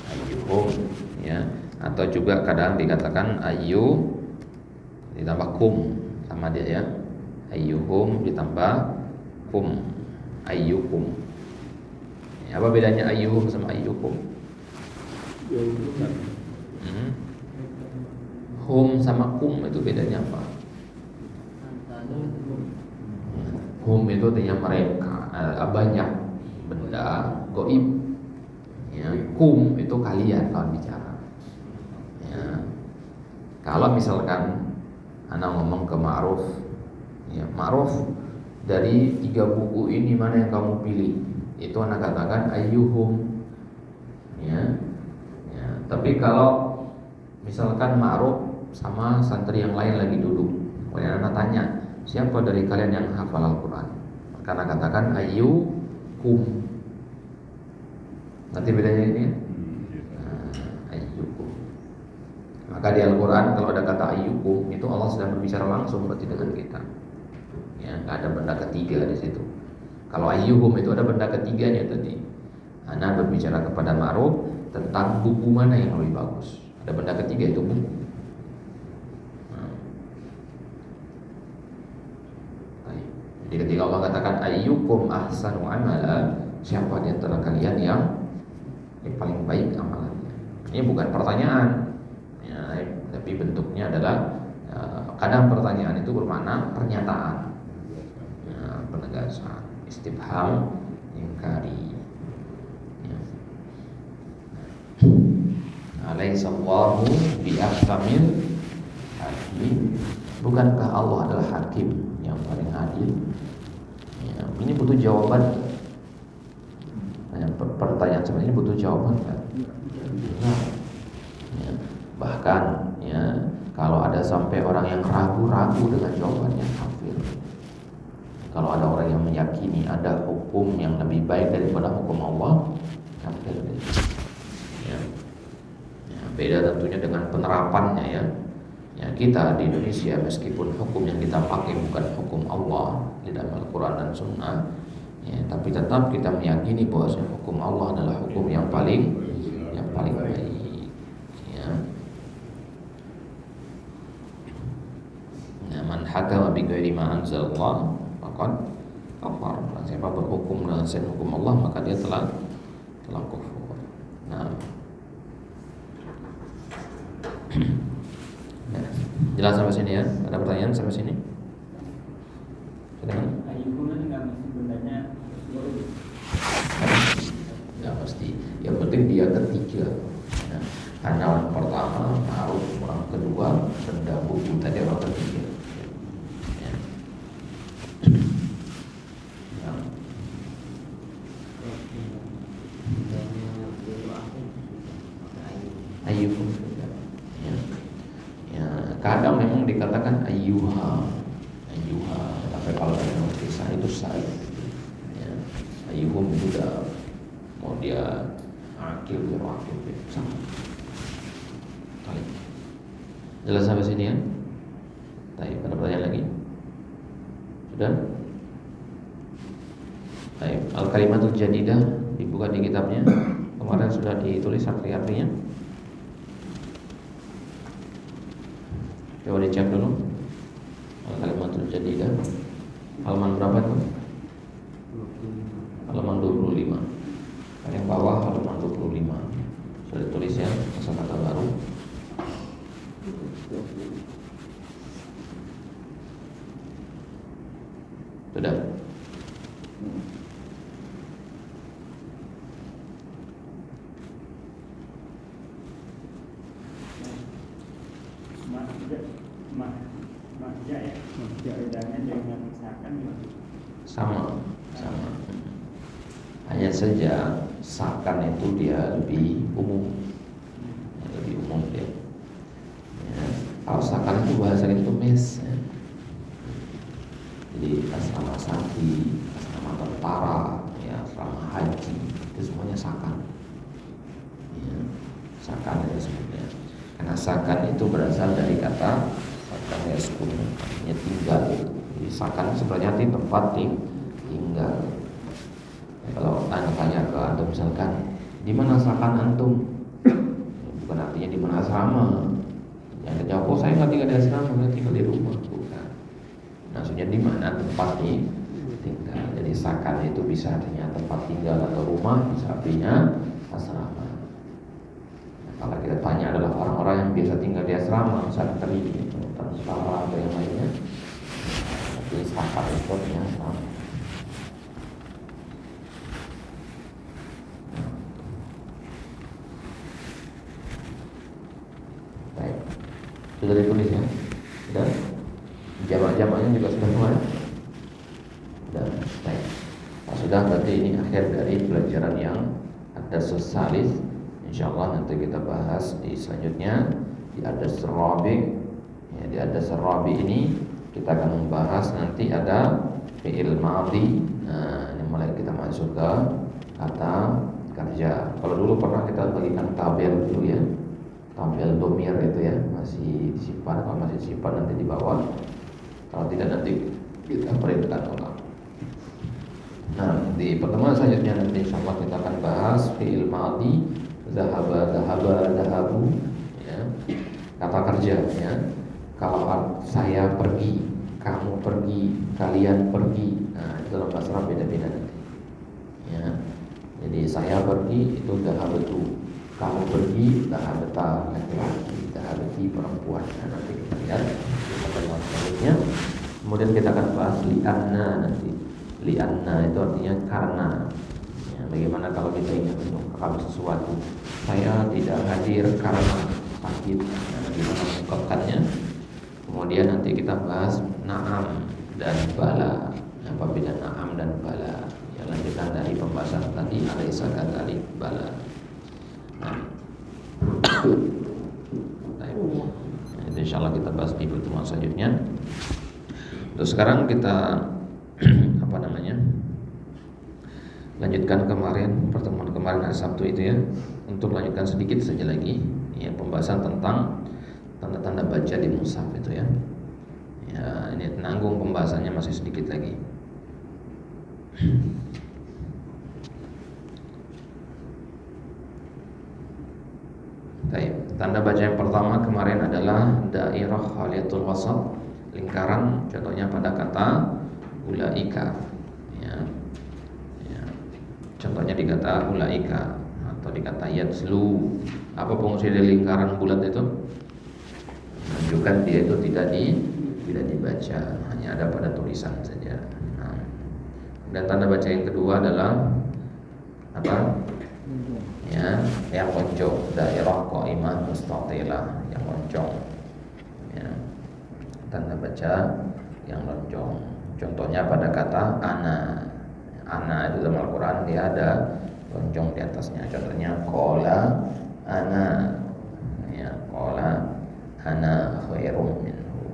Ayyuhum, ya. Atau juga kadang dikatakan ayyu ditambah kum, sama dia ya. Ayyuhum ditambah kum, ayyukum. Ya, apa bedanya ayyuhum sama ayyukum? Hum sama kum itu bedanya apa? Hum itu artinya mereka, banyak benda goib. Ya, kum itu kalian lawan bicara. Ya. Kalau misalkan anak ngomong ke Ma'ruf, ya, Ma'ruf, dari 3 buku ini mana yang kamu pilih? Itu anak katakan ayyuhum, ya. Tapi kalau misalkan Ma'ruf sama santri yang lain lagi duduk, kemudian anak tanya, siapa dari kalian yang hafal Al-Quran? Maka anak katakan ayyukum. Nanti bedanya ini ya? Ayyukum. Maka di Al-Quran kalau ada kata ayyukum, itu Allah sedang berbicara langsung berarti dengan kita. Ya, nggak ada benda ketiga di situ. Kalau ayyuhum itu ada benda ketiganya tadi. Anak berbicara kepada Ma'ruf tentang buku mana yang lebih bagus. Ada benda ketiga itu buku. Jadi ketika Allah katakan ayyukum ahsanu amala, siapa di antara kalian yang paling baik amalannya? Ini bukan pertanyaan, ya, tapi bentuknya adalah kadang pertanyaan itu bermakna pernyataan, ya, penegasan, istifham, ingkari. Alaihissallahu biahkamil hakim. Bukankah Allah adalah hakim yang paling adil? Ya, ini butuh jawaban. Pertanyaan seperti ini butuh jawaban kan? Nah, ya, bahkan ya, kalau ada sampai orang yang ragu-ragu dengan jawabannya, kafir. Kalau ada orang yang meyakini ada hukum yang lebih baik daripada hukum Allah, kafir. Beda tentunya dengan penerapannya ya. Ya, kita di Indonesia meskipun hukum yang kita pakai bukan hukum Allah di dalam Al-Quran dan Sunnah, ya, tapi tetap kita meyakini bahwa hukum Allah adalah hukum yang paling baik. Ya. Nah, man hakama bi ghairi ma anzalallah faqad kafar. Siapa berhukum dengan selain hukum Allah maka dia telah kufur. Nah, jelas sampai sini ya? Ada pertanyaan sampai sini? Sudah? Nggak mesti. Yang penting dia ketiga. Ya. Karena orang pertama Ma'ruf, orang kedua benda buku, tadi orang ketiga. Ya. Ya. Ayyuhum. Kadang memang dikatakan ayyuha, tapi kalau dalam kisah itu saya, ya, ayyuhum itu udah mau dia akil sama. Jelas sampai sini ya? Baik, ada pertanyaan lagi? Sudah? Baik, al-kalimatul jadidah dibuka di kitabnya. Kemarin sudah ditulis arti-artinya. Coba dicek dulu. Al-kalimatul jadidah. Halaman berapa itu? Halaman 25. Yang bawah halaman 25. Sudah ditulis ya, kosakata baru. Sudah. Bedanya dengan misalkan Sama. Hanya saja sakan itu dia lebih umum. Dia. Ya. Kalau sakan itu bahasa itu mes. Ya. Jadi asrama santri, asrama tentara, ya, asrama haji, itu semuanya sakan. Ya. Sakan itu sebenarnya. Karena sakan itu berasal dari kata sakan yaskun, artinya tinggal. Jadi sakan sebenarnya di tempat tinggal. Ya, kalau tanya ke antum misalkan, di mana sakan antum? Ya, bukan artinya di mana asrama. Yang jawab, oh saya nggak tinggal di asrama, saya tinggal di rumah. Bukan. Maksudnya di mana tempat tinggal. Jadi sakan itu bisa artinya tempat tinggal atau rumah, bisa artinya asrama. Kalau kita tanya adalah orang-orang yang biasa tinggal di asrama, misalnya terlibat atau sekolah atau yang lainnya, jadi sakat itu artinya asrama. Baik, sudah ditulis ya, sudah. Jamak-jamaknya juga sudah mulai. Sudah, baik. Nah, sudah, berarti ini akhir dari pelajaran yang ada salis. InsyaAllah nanti kita bahas di selanjutnya di adas rabi. Ya, di adas rabi ini kita akan membahas nanti ada fi'il madhi. Nah, ini mulai kita masuk ke kata kerja. Kalau dulu pernah kita bagikan tabel dulu ya, tabel domir itu ya, masih disimpan. Kalau masih disimpan nanti di bawah. Kalau tidak nanti kita perintahkan ulang. Nah, di pertemuan selanjutnya nanti insyaallah kita akan bahas fi'il madhi. Zahaba, zahabu, ya. Kata kerja, ya. Kalau saya pergi, kamu pergi, kalian pergi. Nah, itu dalam bahasa Arab beda-beda nanti. Ya. Jadi saya pergi itu zahabatu, kamu pergi zahabata laki-laki, zahabati perempuan. Nah, nanti kita lihat di pertemuan selanjutnya. Kemudian kita akan bahas li'anna nanti. Li'anna itu artinya karena. Bagaimana kalau kita ingin mengungkapkan sesuatu? Saya tidak hadir karena sakit. Bagaimana mengungkapkannya? Kemudian nanti kita bahas na'am dan bala. Apa beda na'am dan bala? Ya, lanjutan dari pembahasan tadi. Alaysa kadzalik bala. Nah, itu insyaallah kita bahas di pertemuan selanjutnya. Terus sekarang kita lanjutkan pertemuan kemarin hari Sabtu itu ya, untuk lanjutkan sedikit saja lagi ya, pembahasan tentang tanda-tanda baca di mushaf itu ya. Ya, ini nanggung pembahasannya masih sedikit lagi. Baik, tanda baca yang pertama kemarin adalah dairah khaliyatul wasat, lingkaran, contohnya pada kata ulaika. Contohnya di kata ulaika atau di kata yatslu. Apa fungsi dari lingkaran bulat itu? Menunjukkan dia itu tidak dibaca, hanya ada pada tulisan saja. Nah, dan tanda baca yang kedua adalah apa? Ya, yang lonjong, dairah qaimah mustatilah, yang lonjong. Ya, tanda baca yang lonjong. Contohnya pada kata ana itu dalam Al-Quran dia ada lonjong di atasnya. Contohnya qala ana, ya, qala ana khairum minhu.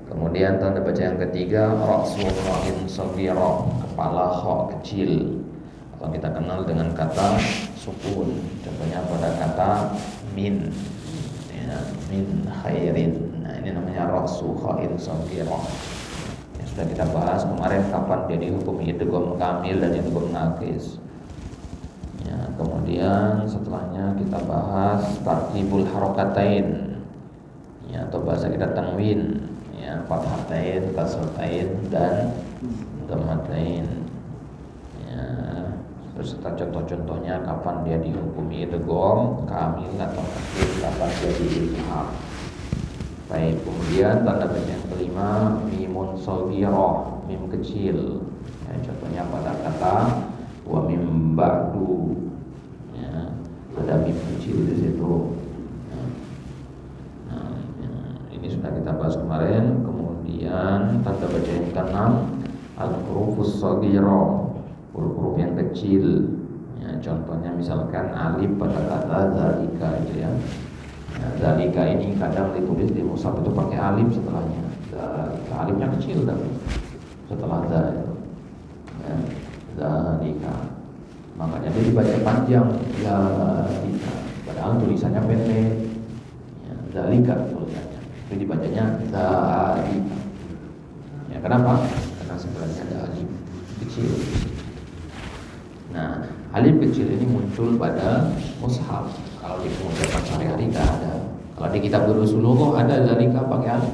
Kemudian tanda baca yang ketiga ra'sul ra'in saghira, kepala kha kecil, atau kita kenal dengan kata sukun. Contohnya pada kata min, ya, min khairin. Nah, ini namanya rasu khair saghirah. Yang sudah kita bahas kemarin kapan dia dihukum idgham kamil dan idgham naqis. Ya, kemudian setelahnya kita bahas tartibul harakatain. Ya, atau bahasa kita tanwin, ya, fathatain, kasratain dan dhammatain. Ya, beserta contoh-contohnya kapan dia dihukumi idgham kamil atau naqis, kapan dia diizhar. Baik, kemudian tanda baca yang kelima mimun shaghirah, mim kecil. Ya, contohnya pada kata wa mim ba'du. Ya, ada mim kecil di situ. Ini sudah kita bahas kemarin. Kemudian tanda baca yang keenam al-hurufus shaghirah, huruf-huruf yang kecil. Ya, contohnya misalkan alif pada kata zalika itu ya. Nah, zalika ini kadang ditulis di mushaf itu pakai alif setelahnya. Zalika, alifnya kecil tapi setelah za itu. Ya, zalika. Makanya dia dibaca panjang zalika. Padahal tulisannya pendek. Ya, zalika tulisannya. Tapi dibacanya zalika. Ya, kenapa? Karena sebenarnya ada alif kecil. Nah, alif kecil ini muncul pada mushaf. Kalau di pengucapan sehari-hari nggak ada. Kalau di kitab Durus Ulum kok ada zalika pakai alif?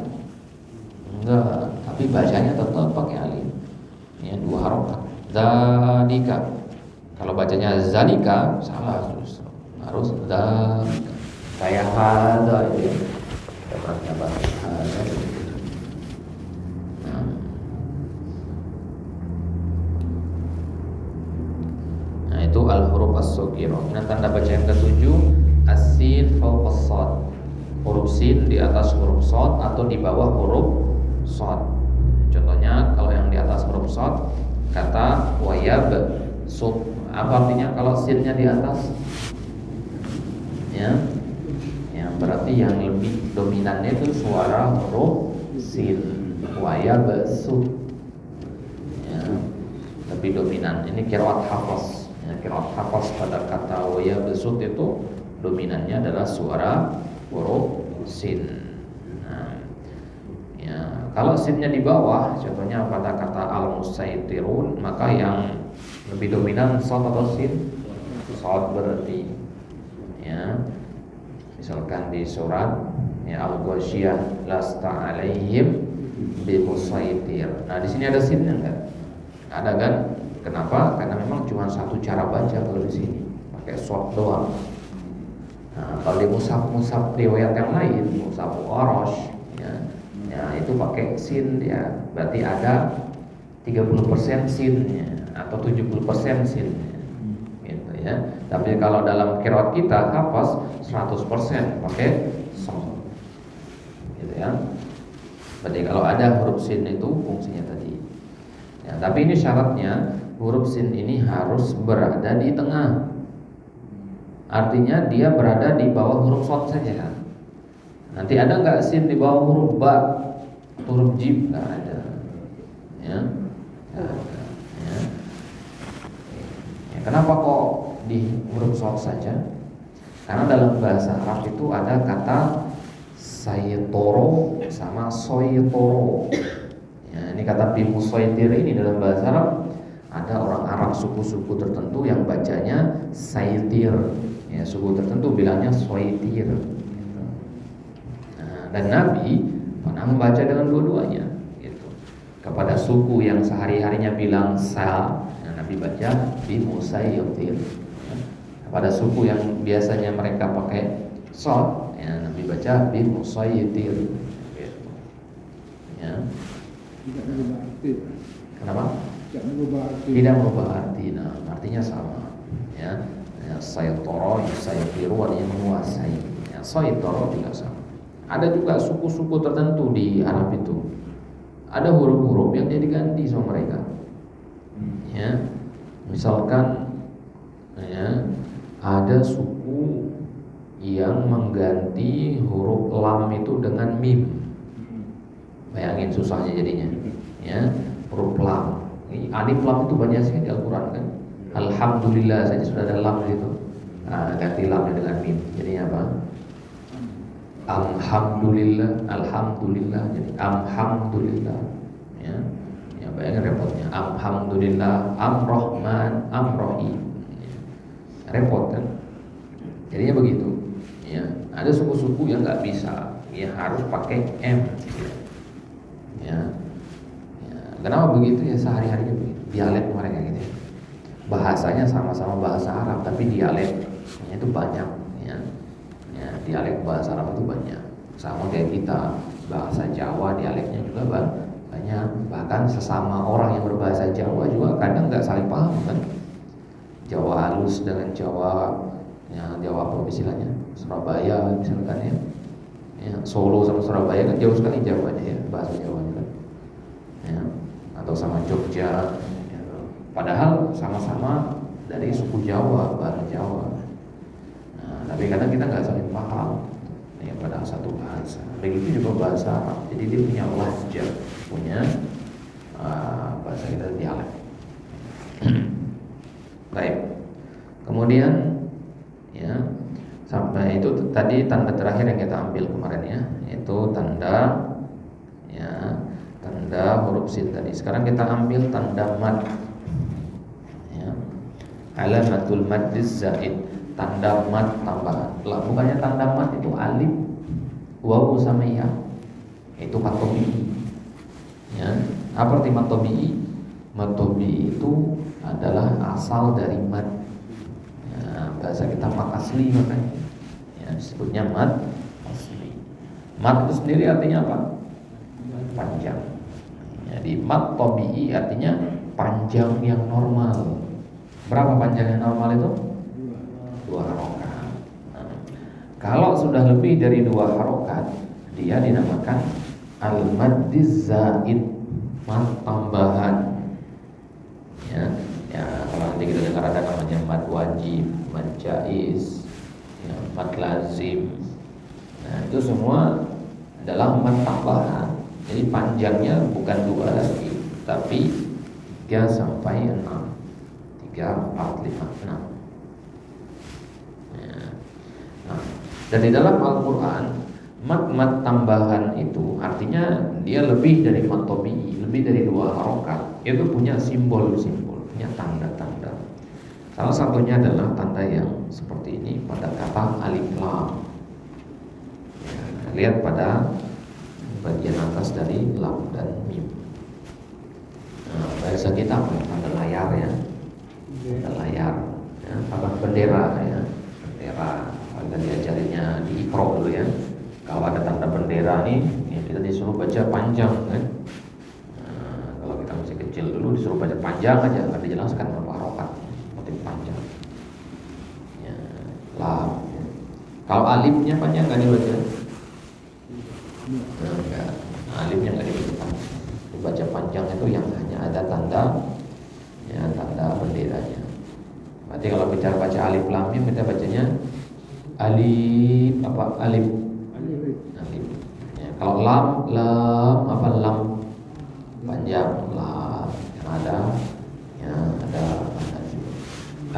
Enggak, tapi bacanya tetap pakai alif. Ya, 2 harokat. Zalika. Kalau bacanya zalika salah harus zalika. Kayak hada itu. Tepatnya bahasa hada. Nah, itu al-huruf as-shaghirah. Nah, tanda baca yang ketujuh as-sin fawqa shad. Huruf sin di atas huruf shad atau di bawah huruf shad. Contohnya kalau yang di atas huruf shad kata wayab sud. Apa artinya kalau sinnya di atas? Ya. Yang berarti yang lebih dominannya itu suara huruf sin. Wayab sud. Ya. Lebih dominan. Ini qiraat Hafs. Qiraat Hafs pada kata wayab sud itu dominannya adalah suara huruf sin. Nah, ya, kalau sinnya di bawah, contohnya pada kata al-musaytirun, maka yang lebih dominan shad atau sin? Shad berarti. Ya, misalkan di surat ya al-ghasyiyah lasta alaihim bimusaytir. Nah, di sini ada sinnya enggak? Ada kan? Kenapa? Karena memang cuma satu cara baca kalau di sini, pakai shad doang. Nah, kalau di mushaf riwayat yang lain, mushaf Warash, ya itu pakai sin dia. Berarti ada 30% sinnya atau 70% sinnya. Gitu ya. Tapi kalau dalam qiraat kita Hafs 100% pakai shad. Gitu ya. Berarti kalau ada huruf sin itu fungsinya tadi. Ya, tapi ini syaratnya huruf sin ini harus berada di tengah. Artinya dia berada di bawah huruf shad saja kan. Nanti ada nggak sin di bawah huruf ba, huruf jim? Nggak ada. Ya, nggak ada. Ya. Ya, kenapa kok di huruf shad saja? Karena dalam bahasa Arab itu ada kata saytoro sama soytoro. Ya, ini kata bimusaytir ini dalam bahasa Arab. Ada orang Arab suku-suku tertentu yang bacanya saytir. Ya, suku tertentu bilangnya soitir. Nah, dan Nabi pernah membaca dengan dua-duanya. Gitu. Kepada suku yang sehari-harinya bilang sa, nah, Nabi baca bimusaytir. Kepada suku yang biasanya mereka pakai shad, ya, Nabi baca bimusaytir. Gitu. Ya. Tidak merubah arti. Kenapa? Tidak merubah arti. Tidak merubah arti. Nah, artinya sama. Ya. Saytoro, saytiru artinya menguasai. Ya, saytoro juga sama. Ada juga suku-suku tertentu di Arab itu. Ada huruf-huruf yang dia diganti sama mereka. Ya, misalkan, ya, ada suku yang mengganti huruf lam itu dengan mim. Bayangin susahnya jadinya. Ya, huruf lam. Alif lam itu banyak sekali di Al-Quran kan. Alhamdulillah saja sudah ada lam di situ. Nah, ganti lamnya dengan mim. Jadinya apa? Alhamdulillah, alhamdulillah jadi alhamdulillah. Ya, ya bayangin repotnya. Alhamdulillah, Ar-Rahman, Ar-Rahim. Ya, repot kan? Jadinya begitu. Ya, ada suku-suku yang nggak bisa, ya harus pakai M. Ya, ya. Kenapa begitu? Ya sehari-harinya begitu. Dialek mereka gitu. Bahasanya sama-sama bahasa Arab, tapi dialeknya itu banyak. Ya. Ya, dialek bahasa Arab itu banyak. Sama kayak kita, bahasa Jawa dialeknya juga banyak. Bahkan sesama orang yang berbahasa Jawa juga kadang nggak saling paham kan. Jawa halus dengan Jawa, ya Jawa apa istilahnya, Surabaya misalkan ya. Ya, Solo sama Surabaya kan jauh sekali Jawanya ya, bahasa Jawanya kan. Ya, atau sama Jogja. Ya. Padahal sama-sama dari suku Jawa, bahasa Jawa. Tapi kadang kita nggak saling paham ya pada satu bahasa. Begitu juga bahasa Arab. Jadi dia punya lahjah, punya bahasa kita dialek. Baik. Kemudian ya sampai itu tadi tanda terakhir yang kita ambil kemarin ya, yaitu tanda huruf sin tadi. Sekarang kita ambil tanda mad. Ya. Alamatul maddiz zaid. Tanda mad tambahan. Lah bukannya tanda mad itu alif, wawu sama ya. Itu mad tabi'i. Ya. Apa arti mad tabi'i? Mad tabi'i itu adalah asal dari mad. Ya, bahasa kita mad asli makanya. Ya, disebutnya mad asli. Mad itu sendiri artinya apa? Panjang. Jadi mad tabi'i artinya panjang yang normal. Berapa panjang yang normal itu? 2 harokat. Nah, kalau sudah lebih dari 2 harokat, dia dinamakan al-maddiz zaid, mad tambahan. Ya, kalau nanti kita dengar ada namanya mad wajib, mad jaiz, ya, mad lazim. Nah, itu semua adalah mad tambahan. Jadi panjangnya bukan 2 lagi, tapi 3 sampai 6. 3, 4, 5, 6. Dan di dalam Al-Quran mad tambahan itu artinya dia lebih dari mad tabi'i, lebih dari 2 harokat. Itu punya simbol-simbol, punya tanda-tanda. Salah satunya adalah tanda yang seperti ini pada kata alif lam. Ya, lihat pada bagian atas dari lam dan mim. Nah, bahasa kita pada layar ya, pada layar, ya, pada bendera ya, bendera. Agak diajarinya di Iqra dulu ya. Kalau ada tanda bendera nih, ya kita disuruh baca panjang kan. Nah, kalau kita masih kecil dulu disuruh baca panjang aja, nggak dijelaskan berapa harokat, motif panjang. Ya, lam. Kalau alifnya panjang nggak dibaca? Nah, enggak. Alifnya nggak dibaca. Dibaca panjang itu yang hanya ada tanda, ya tanda benderanya. Berarti kalau bicara baca alif lam mim kita bacanya alif apa alif ya, kalau lam apa lam panjang lam yang ada ya ada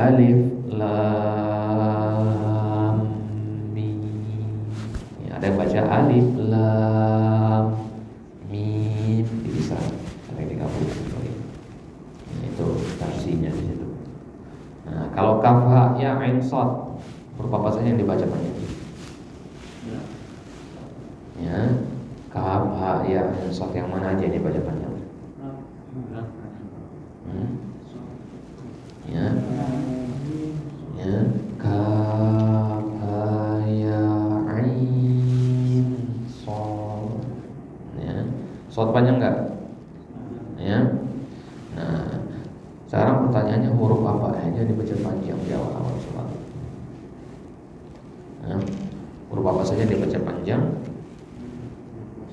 alif lam mim ya, ada yang baca alif lam mim bisa sampai 30 kali itu tafsirnya di situ. Nah, kalau kaf ha ya ain shad berupa bahasa yang dibaca panjang. Ya, kaf ha ya shad yang mana aja yang dibaca panjang? Ya, ya kaf ha ya ain shad. Ya, shad panjang enggak? Ya. Nah, sekarang pertanyaannya huruf apa aja dibaca panjang di awal-awal sholat? Ya, huruf apa saja dibaca panjang?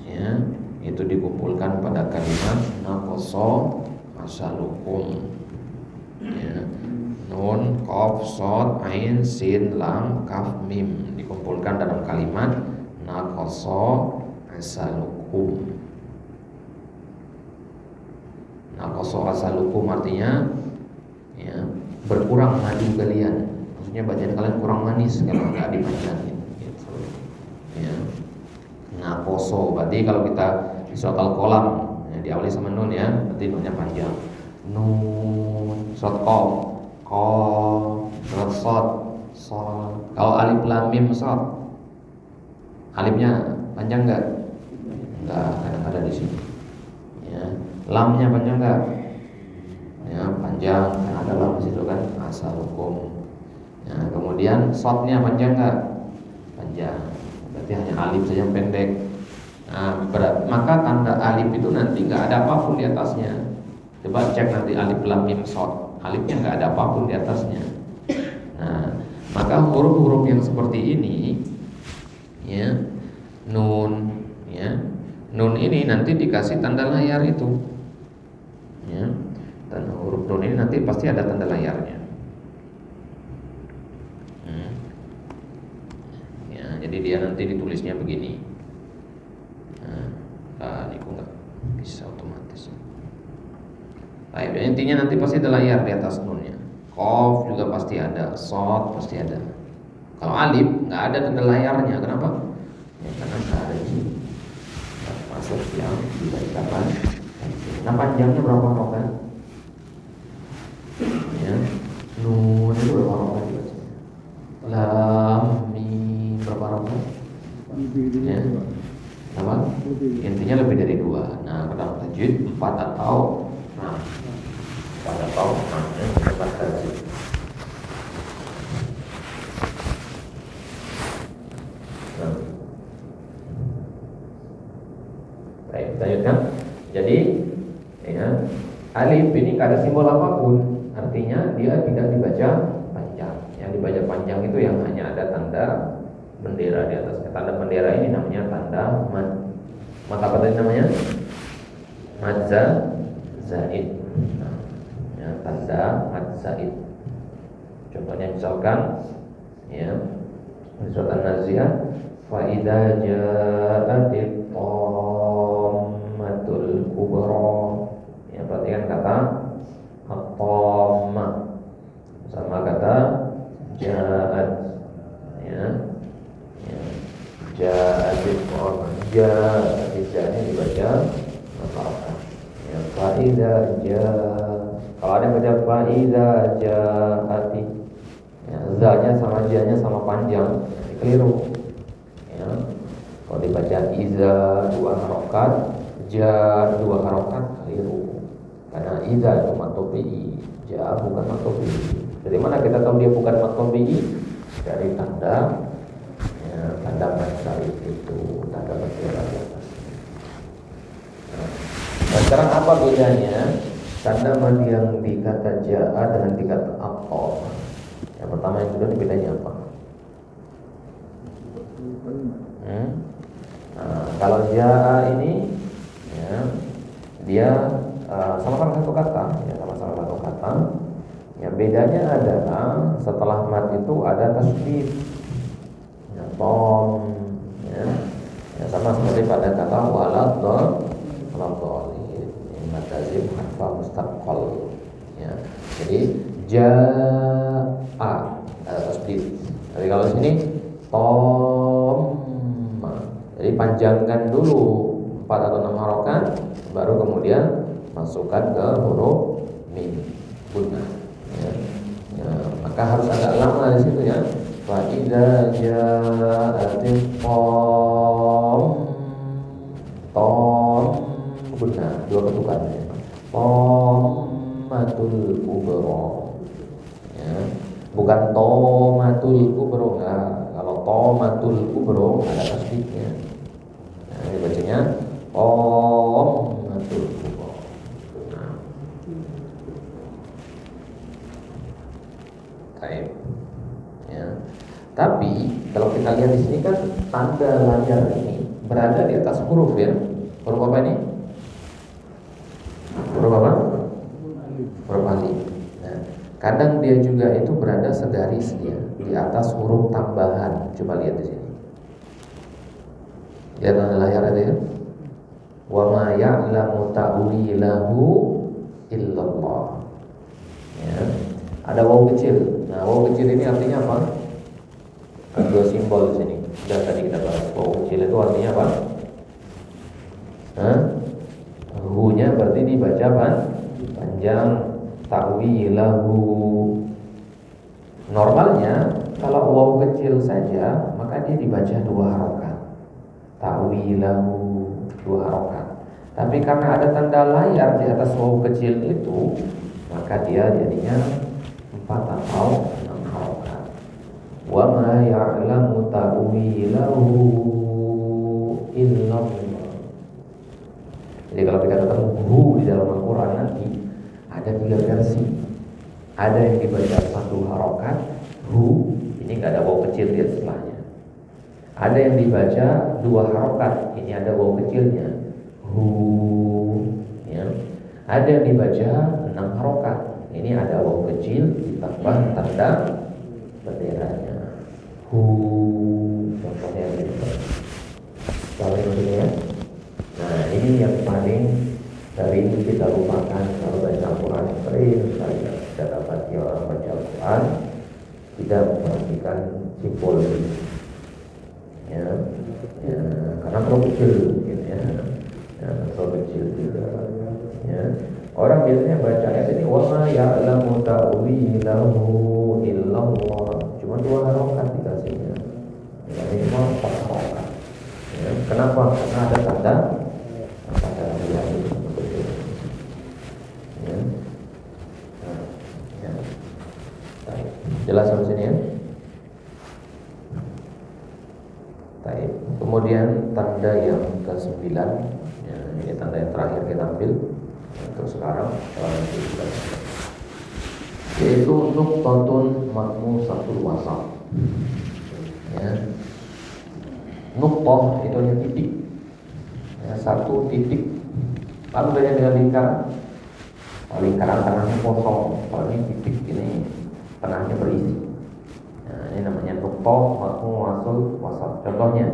Ya, itu dikumpulkan pada kalimat naqasa asalukum. Ya, nun, qaf, shad, ain, sin, lam, kaf, mim dikumpulkan dalam kalimat naqasa asalukum. Naqasa asalukum artinya ya, berkurang madu kalian. Maksudnya bacaan kalian kurang manis kalau nggak dipanjangin gitu. Ya. Nah, poso. Berarti kalau kita di surat Al-Qalam ya, diawali sama nun ya, berarti nunnya panjang. Nun, surat Qaf, surat Shad. Kalau alif lam mim shad, alifnya panjang enggak? Enggak, kadang ada di sini. Ya, lamnya panjang enggak? Ya, panjang, kan ada lam di situ kan, asal hukum. Ya, kemudian shadnya panjang enggak? Panjang. Berarti hanya alif saja yang pendek. Nah, maka tanda alif itu nanti enggak ada apapun di atasnya. Coba cek nanti alif lam mim shad, alifnya enggak ada apapun di atasnya. Nah, maka huruf-huruf yang seperti ini, ya, nun, ya, nun ini nanti dikasih tanda layar itu, ya, dan huruf nun ini nanti pasti ada tanda layarnya. Ya, jadi dia nanti ditulisnya begini. Nah, ini kok nggak bisa otomatis. Baik, intinya nanti pasti ada layar di atas nunnya. Qaf juga pasti ada, shad pasti ada. Kalau alif nggak ada tanda layarnya, kenapa? Ya, karena nggak ada di sini. Masuk yang dibacakan. Nah, panjangnya berapa rokaat? Ya, nun itu berapa rokaat dibaca? Lam mim berapa rokaat? Ya, apa? Intinya lebih dari 2. Nah, dalam tajwid 4 atau 6. Pada tahun tempat haji. Baik, lanjutkan. Jadi, ya, alif ini nggak ada simbol apapun, artinya dia tidak dibaca panjang. Yang dibaca panjang itu yang hanya ada tanda bendera di atasnya. Tanda bendera ini namanya tanda mad. Mad apa tadi namanya? Mad zaid. Tanda mad zaid. Contohnya misalkan ya di surat An-Nazi'ah fa idza ja'atit tammatul kubra. Ya, perhatikan kata at-tammah sama kata ja'at, ya. Ya. Ja'atit tammah. Ja'atnya dibaca maka ya fa idza kalau ada yang baca fa'iza ja'ati, ya, za-nya sama ja-nya sama panjang, keliru. Ya. Kalau dibaca iza 2 harokat, ja 2 harokat, keliru. Karena iza itu matobi'i, ja bukan matobi'i. Dari mana kita tahu dia bukan matobi'i? Dari tanda, ya, tanda masyarakat itu, tanda bendera di atas. Nah, sekarang apa bedanya tanda mad yang di kata ja'a dengan di kata atau? Yang pertama, yang kedua, bedanya apa? Nah, kalau ja'a ini, ya, dia sama-sama satu kata, ya, sama-sama satu kata. Ya, bedanya adalah setelah mad itu ada tasydid, ya, tom, ya, ya, sama seperti pada kata walad Matazim harfa mustaqal, ya. Jadi ja'a ada tasydid. Tapi kalau sini tomma, jadi panjangkan dulu 4 atau 6 harokat, baru kemudian masukkan ke huruf mim gunnah, ya. Ya, maka harus agak lama di situ, ya. Fa idza ja'atit tom gunnah 2 ketukan, ya. Tomatul kubro, ya. Bukan tomatul kubro, enggak. Kalau tomatul kubro ada tasydidnya. Nah, dibacanya tomatul kubro. Nah. Baik. Ya. Tapi kalau kita lihat di sini kan tanda layar ini berada di atas huruf, ya. Huruf apa ini? Huruf apa? Huruf alif. Nah, kadang dia juga itu berada segaris dia di atas huruf tambahan. Coba lihat di sini. Lihat tanda layar ada, ya. Wa ma ya'lamu ta'wilahu illallah. Ya. Ada waw kecil. Nah, waw kecil ini artinya apa? Ada 2 simbol di sini. Sudah tadi kita bahas. Waw kecil itu artinya apa? panjang ta'wilahu. Normalnya kalau waw kecil saja maka dia dibaca 2 harokat. Ta'wilahu 2 harokat. Tapi karena ada tanda layar di atas waw kecil itu, maka dia jadinya 4 atau 6 harokat. Wa ma ya'lamu ta'wilahu illallah. Jadi kalau kita ketemu hu di dalam Al-Quran nanti ada 3 versi. Ada yang dibaca 1 harokat hu, ini nggak ada waw kecil di setelahnya. Ada yang dibaca 2 harokat, ini ada waw kecilnya hu, ya. Ada yang dibaca 6 harokat, ini ada waw kecil ditambah tanda benderanya hu. Contohnya ini, paling ini ya. Nah ini yang paling sering kita lupakan kalau baca Al-Quran. Sering sekali kita dapati orang baca Al-Quran tidak memperhatikan simbol, ya, ya, karena terlalu kecil, gitu ya, terlalu kecil juga, ya. Orang biasanya baca ayat ini wa ma ya'lamu ta'wilahu illallah, cuma 2 harokat dikasihnya, ya, ini cuma 4 harokat, ya. Kenapa? Karena ada tanda layar itu, ya. Nah, ya. Baik. Jelas sampai sini ya? Baik. Kemudian tanda yang ke-9, ya, ini tanda yang terakhir kita ambil untuk sekarang, yaitu nuqtatun mahmusatul wasat. Ya. Nuqtah itu hanya titik, ya, 1 titik. Lalu beda dengan lingkaran. Kalau lingkaran tengahnya kosong, kalau ini titik, ini tengahnya berisi. Nah, ini namanya nuqtah mahmusatul wasat. Contohnya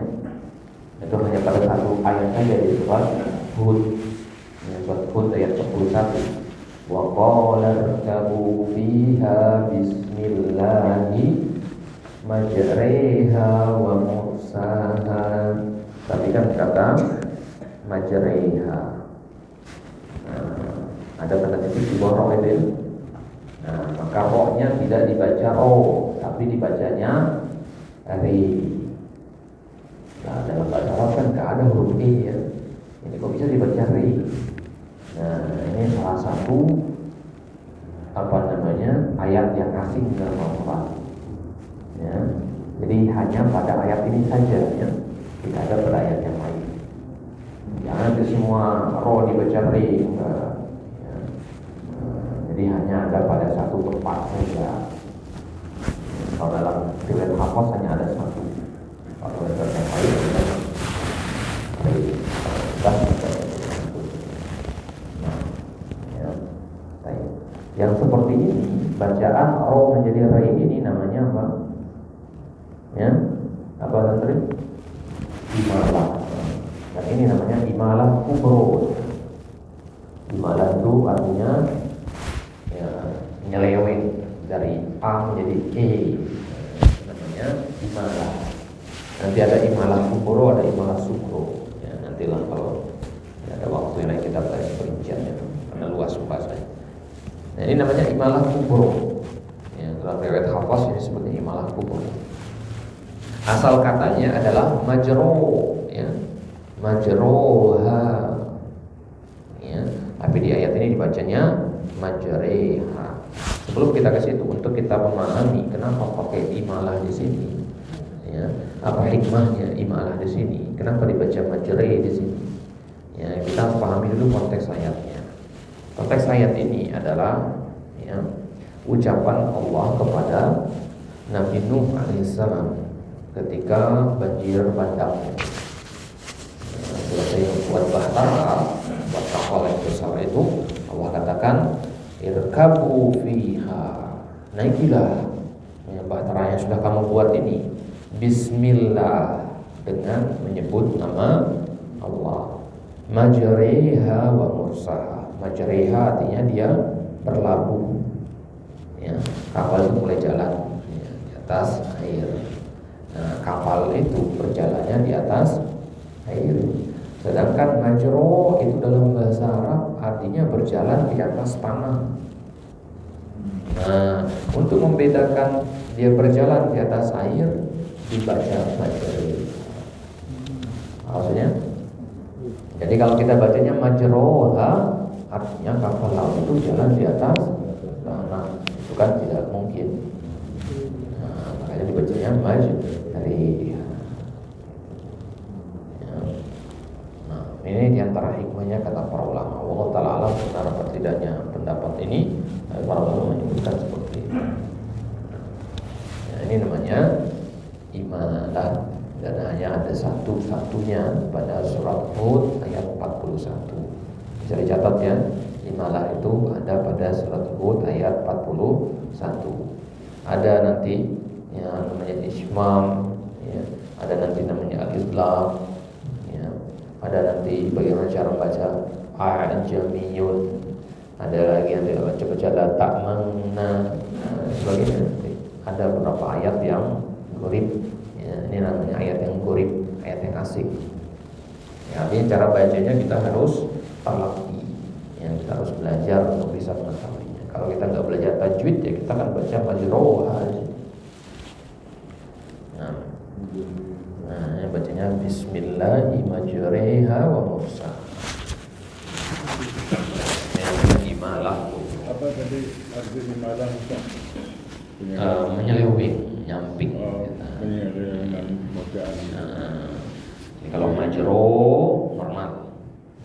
itu hanya pada 1 ayat saja di surat Hud. Surat Hud ayat 41. Wa qala irkabu fiha bismillahi majriha wa mursaha. Tapi kan kata majriha, ada tanda titik di bawah roh itu. Nah, maka rohnya tidak dibaca roh, tapi dibacanya ri. Nah, dalam bahasa Arab kan nggak ada huruf e ya. Ini kok bisa dibaca ri? Nah, ini salah satu ayat yang asing dalam Al-Quran. Ya, jadi hanya pada ayat ini saja ya, tidak ada pada ayat yang lain. Jangan ke semua roh dibaca ri, enggak. Ya. Jadi hanya ada pada satu tempat saja. Kalau dalam riwayat hafaz hanya ada satu. Kalau riwayat yang lain yang seperti ini, bacaan roh menjadi rai ini namanya apa? Ya, apa tadi? Imalah. Dan ini namanya imalah kubro. Imalah itu artinya ya, nyeleweng dari A menjadi E. Namanya imalah. Nanti ada imalah kubro, ada imalah sukro. Ya, nantilah kalau ada waktu yang lain kita bahas perinciannya, karena luas bahasanya. Nah, ini namanya imalah kubro. Ya, dalam riwayat hafaz ini sebutnya imalah kubro. Asal katanya adalah majro, ya, majroha. Ya, tapi di ayat ini dibacanya majreha. Sebelum kita ke situ, untuk kita memahami kenapa pakai imalah di sini, ya, apa hikmahnya imalah di sini, kenapa dibaca majre di sini. Ya, kita harus pahami dulu konteks ayatnya. Konteks ayat ini adalah ya, ucapan Allah kepada Nabi Nuh alaihissalam ketika banjir bandang. Selesai buat bahtera, buat kapal yang besar itu, Allah katakan irkabu fiha, naikilah ya, bahtera yang sudah kamu buat ini, bismillah, dengan menyebut nama Allah. Majriha wa mursaha. Majriha artinya dia berlabuh, ya, kapal itu mulai jalan ya, di atas air. Nah, kapal itu berjalannya di atas air. Sedangkan majro itu dalam bahasa Arab artinya berjalan di atas tanah. Nah, untuk membedakan dia berjalan di atas air dibaca majri. Maksudnya, jadi kalau kita bacanya majroha artinya kapal laut itu jalan di atas tanah, itu kan tidak mungkin. Nah, makanya dibacanya majri. Ini diantara hikmahnya kata para ulama. Allah Ta'ala alam benar apa tidaknya pendapat ini, para ulama menyebutkan seperti itu. Nah, ini namanya imalah, dan hanya ada satu-satunya pada surat Hud ayat 41. Bisa dicatat ya, imalah itu ada pada surat Hud ayat 41. Ada nanti yang namanya ismam, ya, ada nanti namanya al-idlam. Ada nanti bagaimana cara membaca ajamiyun, ada lagi yang baca la ta'manna, sebagainya. Ada beberapa ayat yang gurib, ya, ini namanya ayat yang gurib, ayat yang asik. Ya, ini cara bacanya kita harus talaqi, ya, kita harus belajar untuk bisa mengetahuinya. Kalau kita nggak belajar tajwid, ya kita akan baca majroha aja. Nah, yang bacanya bismillahi majriha wa mursaha. Imalah. Apa tadi arti imalah Ustaz? Menyeleweng, nyamping. Penyelewengan bacaan. Ini kalau majro normal,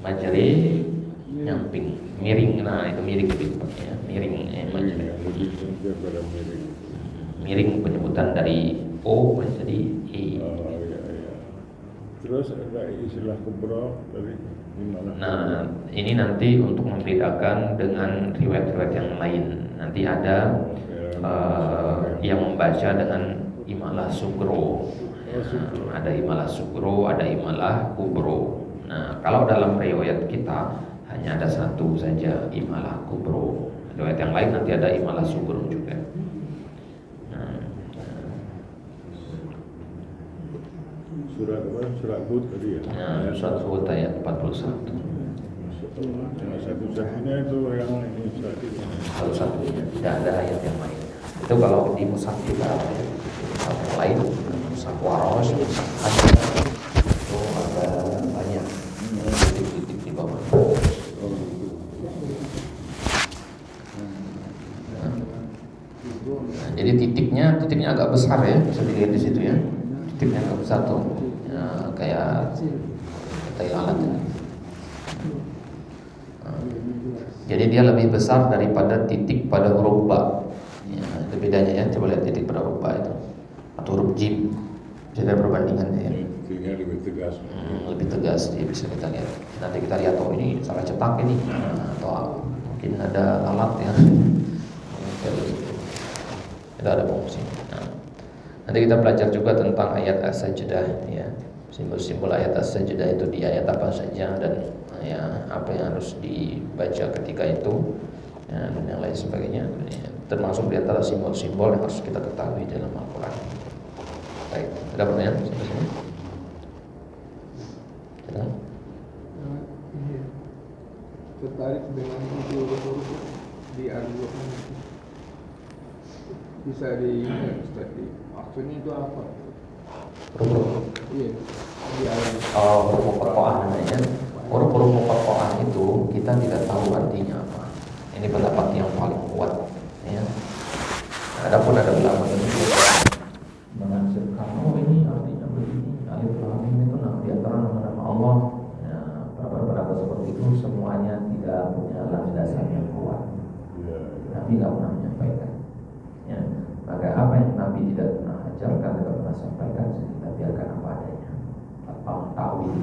majri nyamping, miring. Nah, itu miring lebih tepatnya, miring. Majri. Lebih daripada miring. Miring penyebutan dari O menjadi E. Terus ada istilah kubra dari imalah. Nah, ini nanti untuk membedakan dengan riwayat-riwayat yang lain. Nanti ada yang membaca dengan imalah sugro. Ada imalah sugro, ada imalah kubro. Nah, kalau dalam riwayat kita hanya ada satu saja, imalah kubro. Riwayat yang lain nanti ada imalah sugro juga. Surat apa? Surat Hud tadi ya? Nah, surat Hud ayat 41. Yang satu sahihnya itu yang ini Satu-satunya, tidak ada ayat yang lain. Itu kalau di mushaf kita ada ya. Mushaf yang lain, mushaf waros, mushaf hajar, itu ada banyak titik-titik di bawah. Nah, jadi titiknya agak besar ya, bisa dilihat di situ ya. Titiknya agak besar tuh, ya, kayak alat ini. Jadi dia lebih besar daripada titik pada huruf ba. Ya, itu bedanya ya. Coba lihat titik pada huruf ba itu atau huruf jim. Bisa ada perbandingannya ya. titiknya lebih tegas. Lebih tegas dia bisa kita lihat. Nanti kita lihat oh ini salah cetak ini, atau mungkin ada alat ya. Itu ada fungsi. Nah, nanti kita belajar juga tentang ayat as-sajdah ya. Simbol-simbol ayat as-sajdah itu di ayat apa saja, dan ya apa yang harus dibaca ketika itu ya, dan yang lain sebagainya ya, termasuk di antara simbol-simbol yang harus kita ketahui dalam Al-Quran. Baik, ada pertanyaan sampai sini? Tidak? Tertarik dengan itu di Al-Quran bisa diingat Ustaz, maksudnya itu apa? Huruf-huruf. Iya, di alam. Huruf perkoaan namanya. Huruf-huruf perkoaan itu kita tidak tahu artinya apa. Ini pendapat yang paling kuat ya. Adapun ada ulama yang menafsirkan oh ini artinya begini, alif lam mim itu di antara nama-nama Allah. Ya, pendapat seperti itu semuanya tidak punya landasan yang kuat. Nabi tidak pernah menyampaikan. Ya, maka apa yang Nabi tidak pernah ajarkan, tidak pernah sampaikan, kita biarkan apa adanya. Tanpa takwil.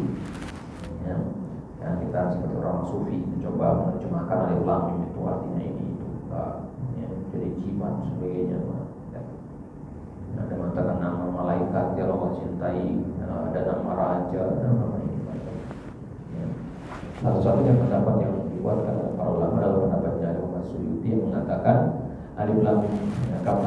Ya. Ya, kita seperti orang sufi mencoba menerjemahkan alif lam mim itu artinya ini itu ya, jadi jimat sebagainya ya. Ada mengatakan nama malaikat yang Allah cintai, ada nama raja, ada nama ini ya. Satu-satunya pendapat yang dikuatkan oleh para ulama adalah pendapatnya Imam Suyuti yang mengatakan alif lam mim kaf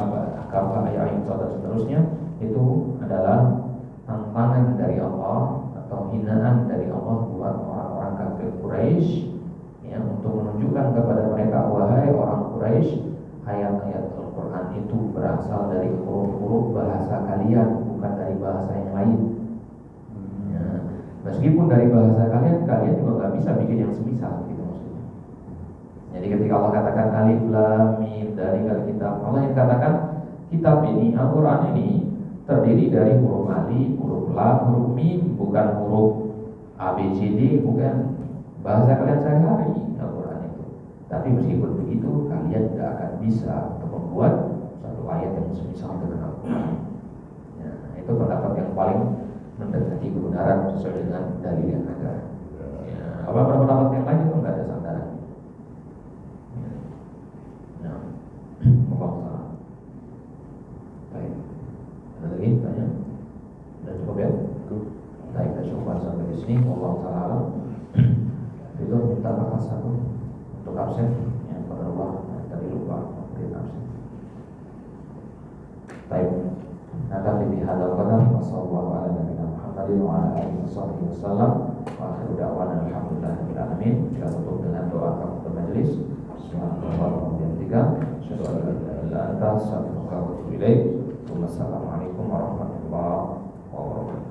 ayat dan seterusnya itu adalah tantangan dari Allah atau hinaan dari Allah Allah buat orang-orang kafir Quraisy, ya, untuk menunjukkan kepada mereka, wahai orang Quraisy, ayat-ayat Al-Quran itu berasal dari huruf-huruf bahasa kalian, bukan dari bahasa yang lain. Ya, meskipun dari bahasa kalian, kalian juga nggak bisa bikin yang semisal, gitu maksudnya. Jadi ketika Allah katakan alif lam mim dari kitab, Allah yang katakan kitab ini, Al-Quran ini terdiri dari huruf alif, huruf lam, huruf mim, bukan huruf A, B, C, D, bukan bahasa kalian sehari-hari Al-Quran itu. Tapi meskipun begitu, kalian tidak akan bisa untuk membuat satu ayat yang semisal dengan Al-Quran. Ya, itu pendapat yang paling mendekati kebenaran sesuai dengan dalil yang ada. Ya, apa pendapat yang lain itu nggak ada sandaran. Ya, Allah. Baik. Ada lagi tanya? Sudah cukup ya? Baik, kita coba sampai di sini. Allah Taala. Itu minta maaf satu untuk absen yang pada Allah tadi lupa mungkin absen. Baik. Nakal lebih hadal qadar wa sallallahu ala nabiyina Muhammadin wa ala alihi wasallam wa akhiru da'wana alhamdulillahirabbil alamin. Kita tutup dengan doa kafaratul majelis. Subhanallah wa bihamdika asyhadu an la ilaha illa anta astaghfiruka wa atubu ilaik. Wassalamualaikum warahmatullahi wabarakatuh.